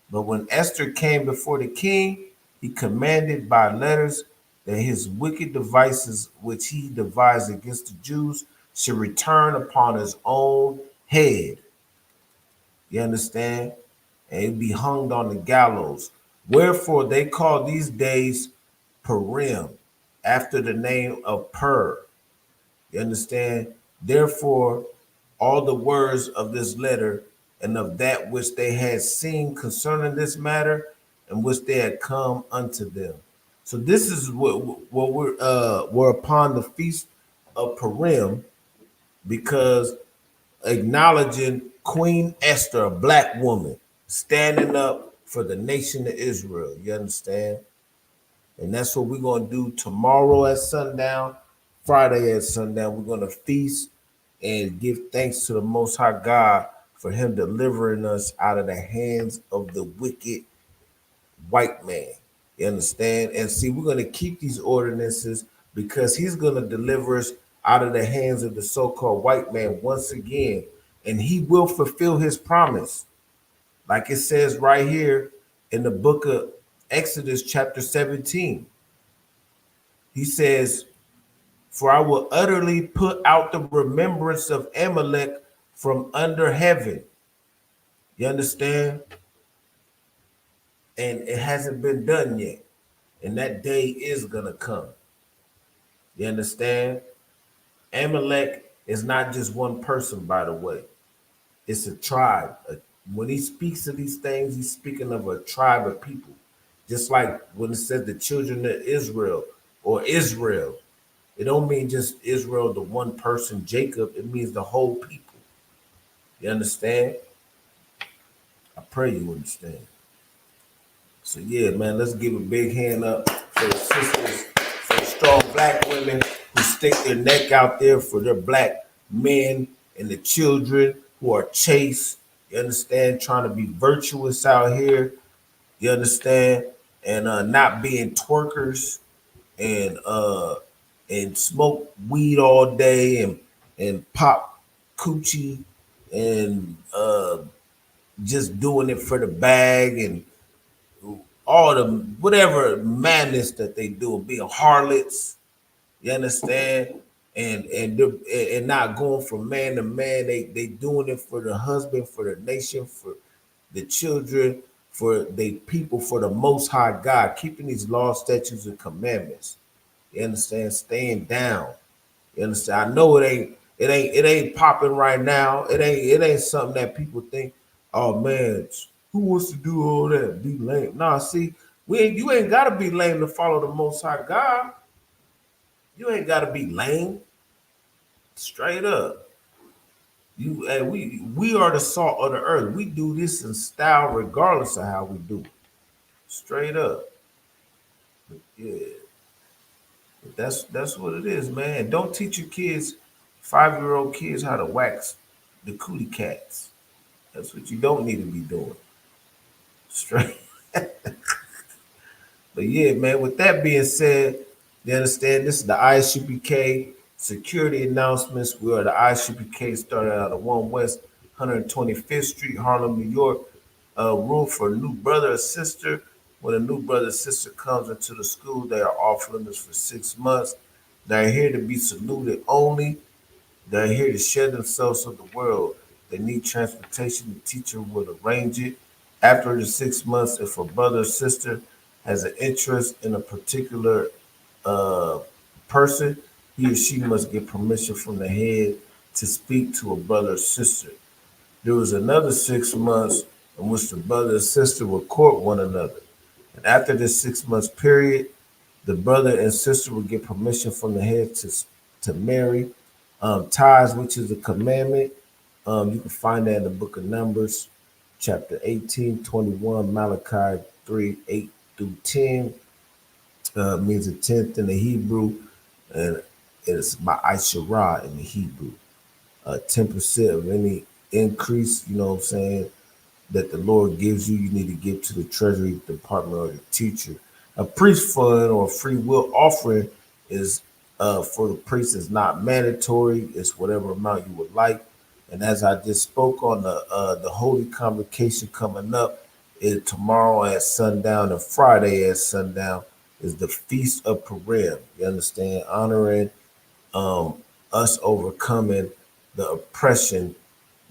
But when Esther came before the king, he commanded by letters that his wicked devices which he devised against the Jews should return upon his own head. You understand? And he'd be hung on the gallows. Wherefore they call these days Purim, after the name of Pur. You understand? Therefore, all the words of this letter and of that which they had seen concerning this matter, and which they had come unto them. So this is what we're upon the feast of Purim, because acknowledging Queen Esther, a black woman, standing up for the nation of Israel. You understand? And that's what we're going to do tomorrow at sundown, Friday at sundown. We're going to feast and give thanks to the Most High God for him delivering us out of the hands of the wicked white man. You understand? And see, we're going to keep these ordinances because he's going to deliver us out of the hands of the so-called white man once again. And he will fulfill his promise. Like it says right here in the book of Exodus chapter 17. He says, for I will utterly put out the remembrance of Amalek from under heaven. You understand? And it hasn't been done yet. And that day is going to come. You understand? Amalek is not just one person, by the way. It's a tribe. When he speaks of these things, he's speaking of a tribe of people. Just like when it says the children of Israel or Israel, it don't mean just Israel, the one person, Jacob. It means the whole people. You understand? I pray you understand. So yeah, man, let's give a big hand up for the sisters, for the strong black women who stick their neck out there for their black men and the children who are chaste. You understand? Trying to be virtuous out here. You understand? And not being twerkers and smoke weed all day and pop coochie and just doing it for the bag and all the whatever madness that they do, being harlots. You understand? And not going from man to man. They doing it for the husband, for the nation, for the children, for the people, for the Most High God, keeping these laws, statutes, and commandments. You understand? Staying down. You understand? I know it ain't popping right now. It ain't something that people think, oh man, who wants to do all that? Be lame. Nah, see, you ain't gotta be lame to follow the Most High God. You ain't gotta be lame. Straight up. We are the salt of the earth. We do this in style regardless of how we do it. Straight up. Yeah. That's what it is, man. Don't teach your kids, 5-year-old kids, how to wax the cootie cats. That's what you don't need to be doing. Straight. But yeah, man, with that being said, you understand this is the ISUPK security announcements. We are the ISUPK, started out of 1 West 125th Street, Harlem, New York. Room for a new brother or sister. When a new brother or sister comes into the school, they are off limits for 6 months. They're here to be saluted only. They're here to share themselves with the world. They need transportation. The teacher will arrange it. After the 6 months, if a brother or sister has an interest in a particular uh, person, he or she must get permission from the head to speak to a brother or sister. There was another 6 months in which the brother and sister would court one another. And after this 6 months period, the brother and sister would get permission from the head to marry. Ties, which is a commandment, you can find that in the book of Numbers, chapter 18, 21, Malachi 3, 8 through 10. Means a tenth in the Hebrew, and it's by Isharah in the Hebrew. 10% of any increase, you know what I'm saying, that the Lord gives you, you need to give to the Treasury Department or the teacher. A priest fund or free will offering is for the priest is not mandatory. It's whatever amount you would like. And as I just spoke on the Holy Convocation coming up, is tomorrow at sundown and Friday at sundown is the Feast of Purim. You understand? Honoring um, us overcoming the oppression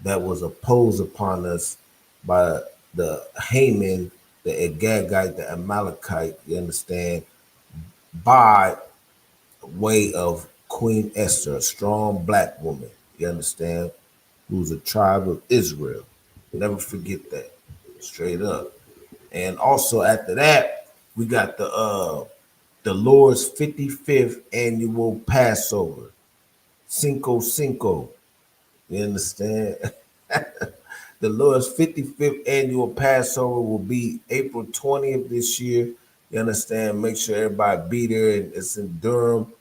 that was opposed upon us by the Haman, the Agagite, the Amalekite, you understand, by way of Queen Esther, a strong black woman, you understand, who's a tribe of Israel. Never forget that, straight up. And also after that, we got the Lord's 55th annual Passover, Cinco Cinco. You understand? The Lord's 55th annual Passover will be April 20th this year. You understand? Make sure everybody be there. And it's in Durham,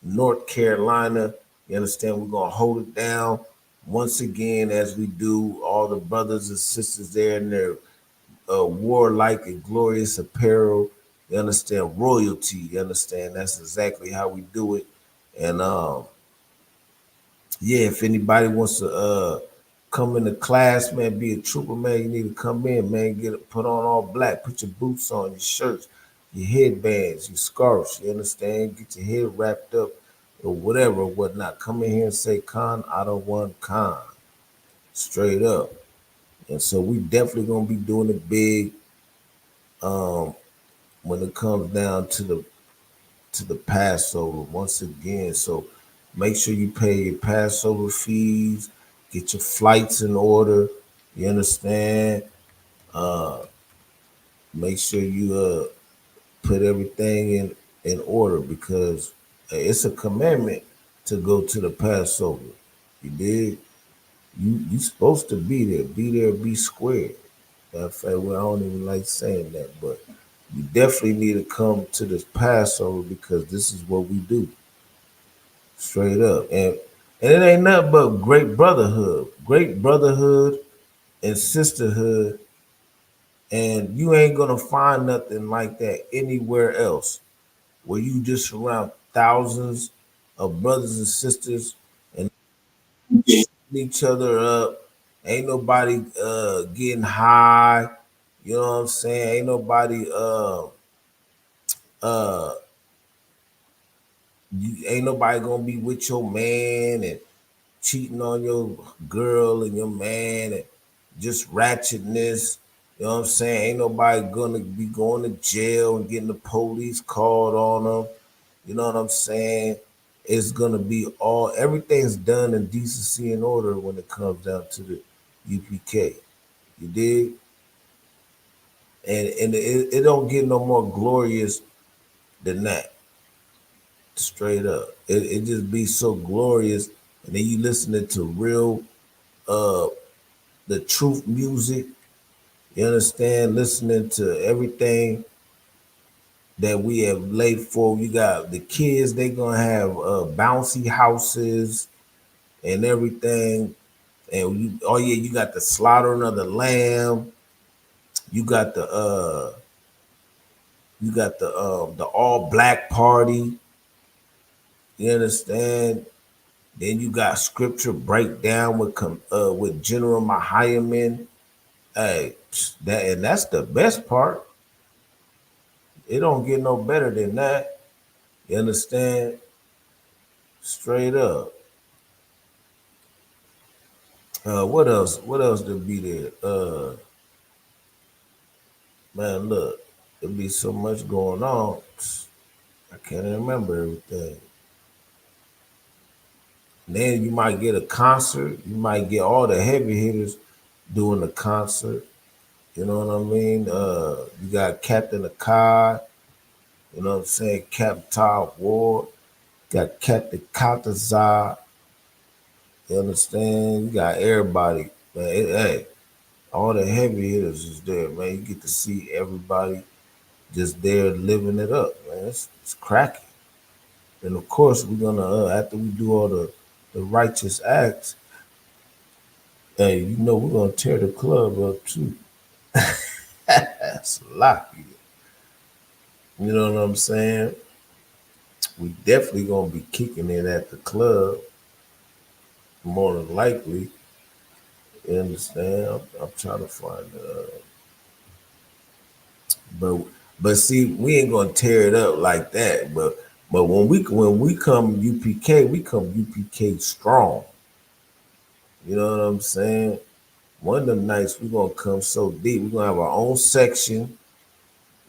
North Carolina. You understand? We're going to hold it down once again as we do. All the brothers and sisters there in their warlike and glorious apparel. You understand? Royalty. You understand? That's exactly how we do it. And yeah, if anybody wants to come into class, man, be a trooper, man, you need to come in, man, put on all black, put your boots on, your shirts, your headbands, your scarves, you understand? Get your head wrapped up or whatever, whatnot. Come in here and say, Khan, I don't want Khan. Straight up. And so we definitely gonna be doing it big when it comes down to the Passover once again. So make sure you pay your Passover fees, get your flights in order. You understand? Make sure you put everything in order because it's a commandment to go to the Passover. You did. You supposed to be there. Be there. Be square. Matter of fact, well, I don't even like saying that, but you definitely need to come to this Passover because this is what we do. Straight up. And it ain't nothing but great brotherhood and sisterhood. And you ain't gonna find nothing like that anywhere else where you just surround thousands of brothers and sisters and each other up. Ain't nobody getting high. You know what I'm saying? Ain't nobody uh ain't nobody gonna be with your man and cheating on your girl and your man and just ratchetness. You know what I'm saying? Ain't nobody gonna be going to jail and getting the police called on them. You know what I'm saying? It's gonna be everything's done in decency and order when it comes down to the UPK. You dig? And it don't get no more glorious than that. Straight up. It just be so glorious. And then you listening to real uh the truth music, you understand, listening to everything that we have laid for. You got the kids, they gonna have bouncy houses and everything. And oh yeah, you got the slaughtering of the lamb. You got the all black party. You understand? Then you got scripture breakdown with General Mahayaman. Hey, that's the best part. It don't get no better than that. You understand? Straight up. What else? What else to be there? Man, look, there be so much going on. I can't remember everything. Then you might get a concert. You might get all the heavy hitters doing the concert. You know what I mean? You got Captain Akkad. You know what I'm saying? Captain Todd Ward. Got Captain Kaltazar. You understand? You got everybody. Man, hey, all the heavy hitters is there, man. You get to see everybody just there living it up, man. It's cracking. And of course, we're gonna after we do all the righteous acts, hey, you know we're gonna tear the club up too. That's a lot. You know what I'm saying? We definitely gonna be kicking it at the club, more than likely. You understand? I'm trying to find but see, we ain't gonna tear it up like that. But when we come UPK, we come UPK strong. You know what I'm saying? One of them nights we're gonna come so deep. We're gonna have our own section.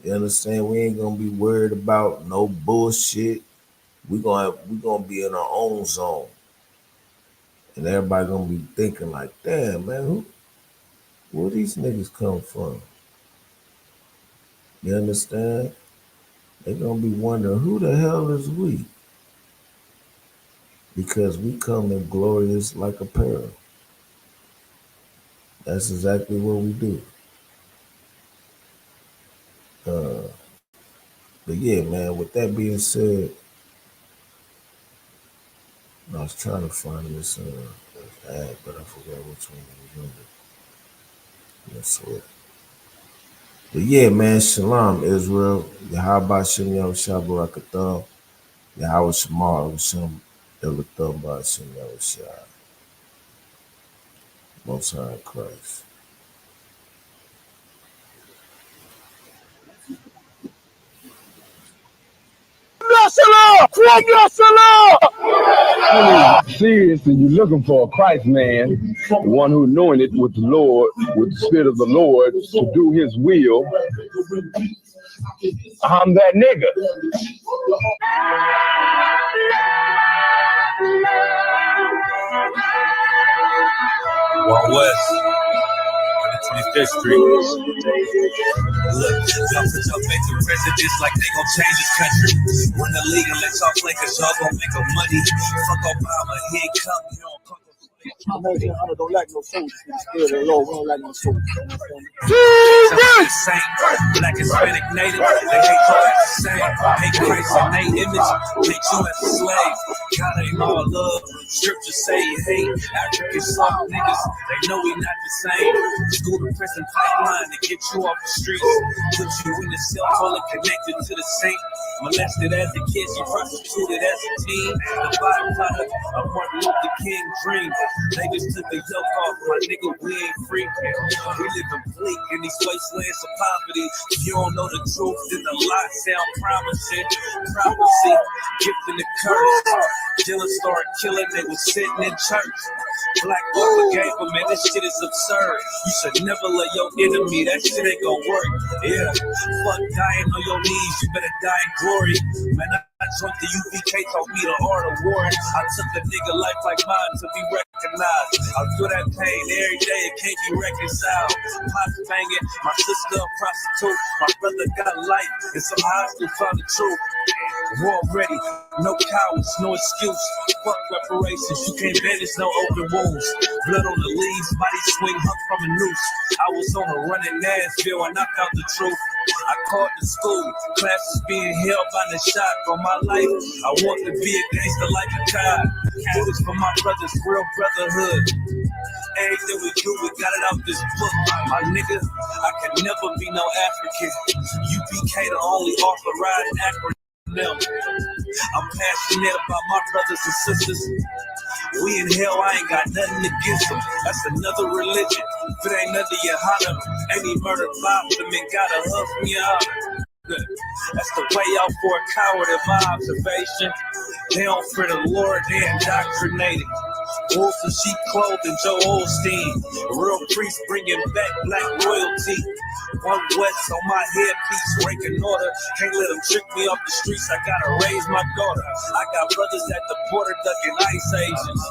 You understand? We ain't gonna be worried about no bullshit. We're gonna be in our own zone. And everybody gonna be thinking like, damn, man, where these niggas come from? You understand? They're gonna be wondering who the hell is we? Because we come in glorious like apparel. That's exactly what we do. But yeah, man, with that being said, I was trying to find this ad, but I forgot which one it was under. That's it. But yeah, man, Shalom, Israel. Yahaba Shem Yahushua Barakatham. Yahweh Shemar Shem Elatham Ba Shem Yahushua. Most High Christ. Seriously, you're looking for a Christ man, the one who anointed with the Lord, with the Spirit of the Lord, to do his will. I'm that nigga. Wild West, 25th Street. Look, y'all put your faith in presidents like they gon' change this country. Run the league and let y'all play cause y'all gon' make a money. Fuck Obama, he ain't come, you don't come. I don't like no soldiers. We don't like no soldiers. Saint, black, Hispanic, native, they hate you as the same. Hate Christ in their image, hate you as a slave. God ain't all love. Scripture say you hate African soft niggas. They know we not the same. School to prison pipeline to get you off the streets. Put you in the cell toilet connected to the saint. Molested as a kid, she prostituted as a teen. The byproduct of Martin Luther King dream. They just took the yoke off, my nigga, we ain't free. We live in bleak in these wastelands of poverty. If you don't know the truth, then the lie sound promising. Prophecy, gifting the curse. Killers started killing, they was sitting in church. Black Papa gave them, man, this shit is absurd. You should never love your enemy, that shit ain't gonna work. Yeah, fuck dying on your knees, you better die in glory. Man, I joined the UPK, taught me the art of war. I took a nigga life like mine to be recognized. I feel that pain every day, it can't be reconciled. Pots banging, my sister a prostitute. My brother got life, and somehow I still found the truth. War ready, no cowards, no excuse. Fuck reparations, you can't bandage no open wounds. Blood on the leaves, body swing hung from a noose. I was on a run in Nashville and I found the truth. I called the school, classes being held by the shot for my life. I want to be a gangster like a God. Do this for my brothers, real brotherhood. Everything we do, we got it out this book. My nigga, I can never be no African. UPK the only authorized acronym. I'm passionate about my brothers and sisters. We in hell, I ain't got nothing against them. That's another religion. If it ain't under your honor, any murder five of them ain't gotta hug from your honor. That's the way out for a coward in my observation. They don't fear the Lord, they indoctrinated. Wolves in sheep clothing, Joe Osteen. Real priest bringing back black royalty. One West on my headpiece, ranking order. Can't let them trick me off the streets, I gotta raise my daughter. I got brothers at the border ducking ice agents.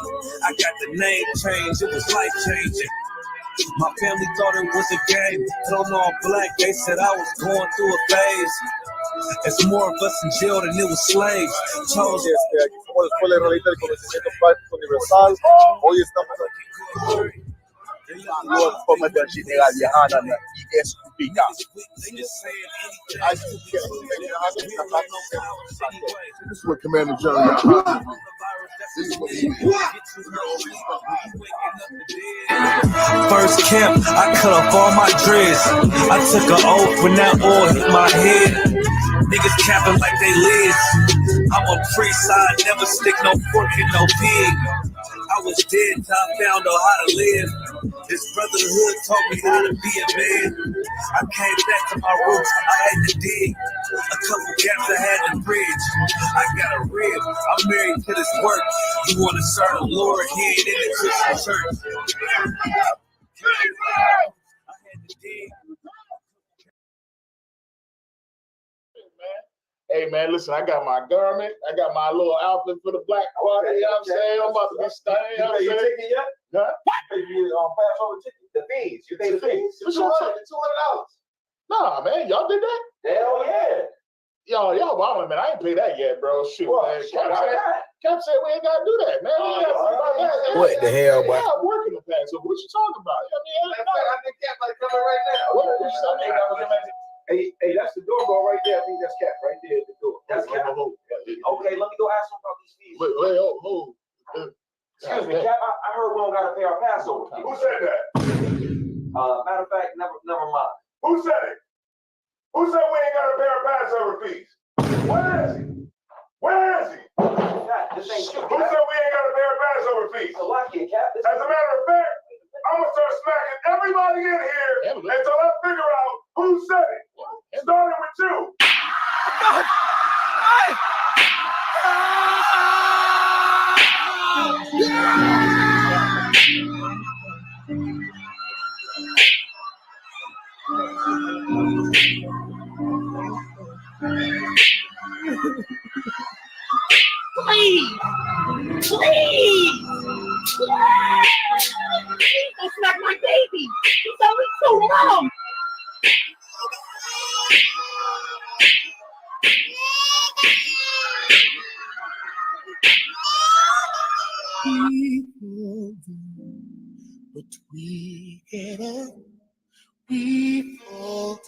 I got the name change, it was life changing. My family thought it was a game. Told them I'm black, they said I was going through a phase. It's more of us in jail than it was slaves. Chose aquí somos la Escuela Israelita del Conocimiento Práctico Universal. Hoy estamos aquí en formas de General Yahana y Isupk. This is what Commander General Yahana. First camp, I cut off all my dreads. I took an oath when that oil hit my head. Niggas capping like they live. I'm a priest, I never stick no fork in no pig. I was dead till I found out how to live. This brotherhood taught me how to be a man. I came back to my roots, I had to dig. A couple gaps I had to bridge. I got a rib, I'm married to this work. You wanna serve the Lord, he ain't in the Christian church. I had to dig. Hey man, listen, I got my garment, I got my little outfit for the black party, you know what I'm saying? I'm about to be staying, you know what I'm saying? Ticket yet? Huh? You pass over the fees. You pay the fees. $200. Nah, man, y'all did that? Hell yeah. Y'all wildin', man. I ain't pay that yet, bro. Shoot, man. Cap said we ain't gotta do that, man. What the hell, boy? Yeah, I'm working the pass. So what you talking about? I think Cap might come in right now. What you talking about? Hey, that's the doorbell right there. I think that's Cap right there at the door. That's Cap. Okay, let me go ask him about these fees. Wait, hold. Excuse me, Cap. I heard we don't gotta pay our Passover. Who said that? Matter of fact, never mind. Who said it? Who said we ain't gotta pay our Passover fees? Where is he? Where is he? Cap, this ain't true. Who said we ain't gotta pay our Passover fees? So lucky, Cap. As a matter of fact, I'm gonna start smacking everybody in here until I figure out who said it. Starting with you. Please! Don't smack my baby! He's only so long! People do, but we get up, we fall down.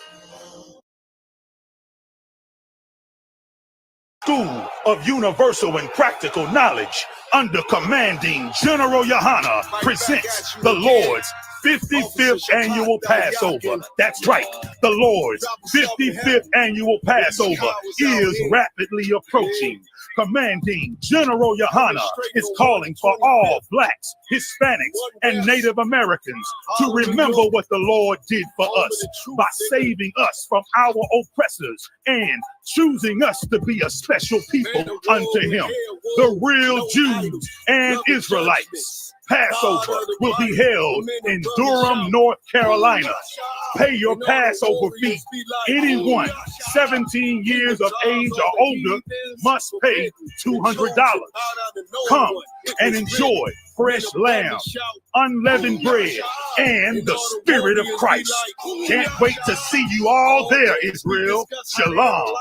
School of Universal and Practical Knowledge, under commanding General Yahana, presents the Lord's 55th Annual Passover. That's right, the Lord's 55th Annual Passover is rapidly approaching. Commanding General Yahana is calling for all Blacks, Hispanics, and Native Americans to remember what the Lord did for us by saving us from our oppressors and choosing us to be a special people unto Him, the real Jews and Israelites. Passover will be held in Durham, North Carolina. Pay your Passover fee. Anyone 17 years of age or older must pay $200. Come and enjoy fresh lamb, unleavened bread, and the Spirit of Christ. Can't wait to see you all there, Israel. Shalom.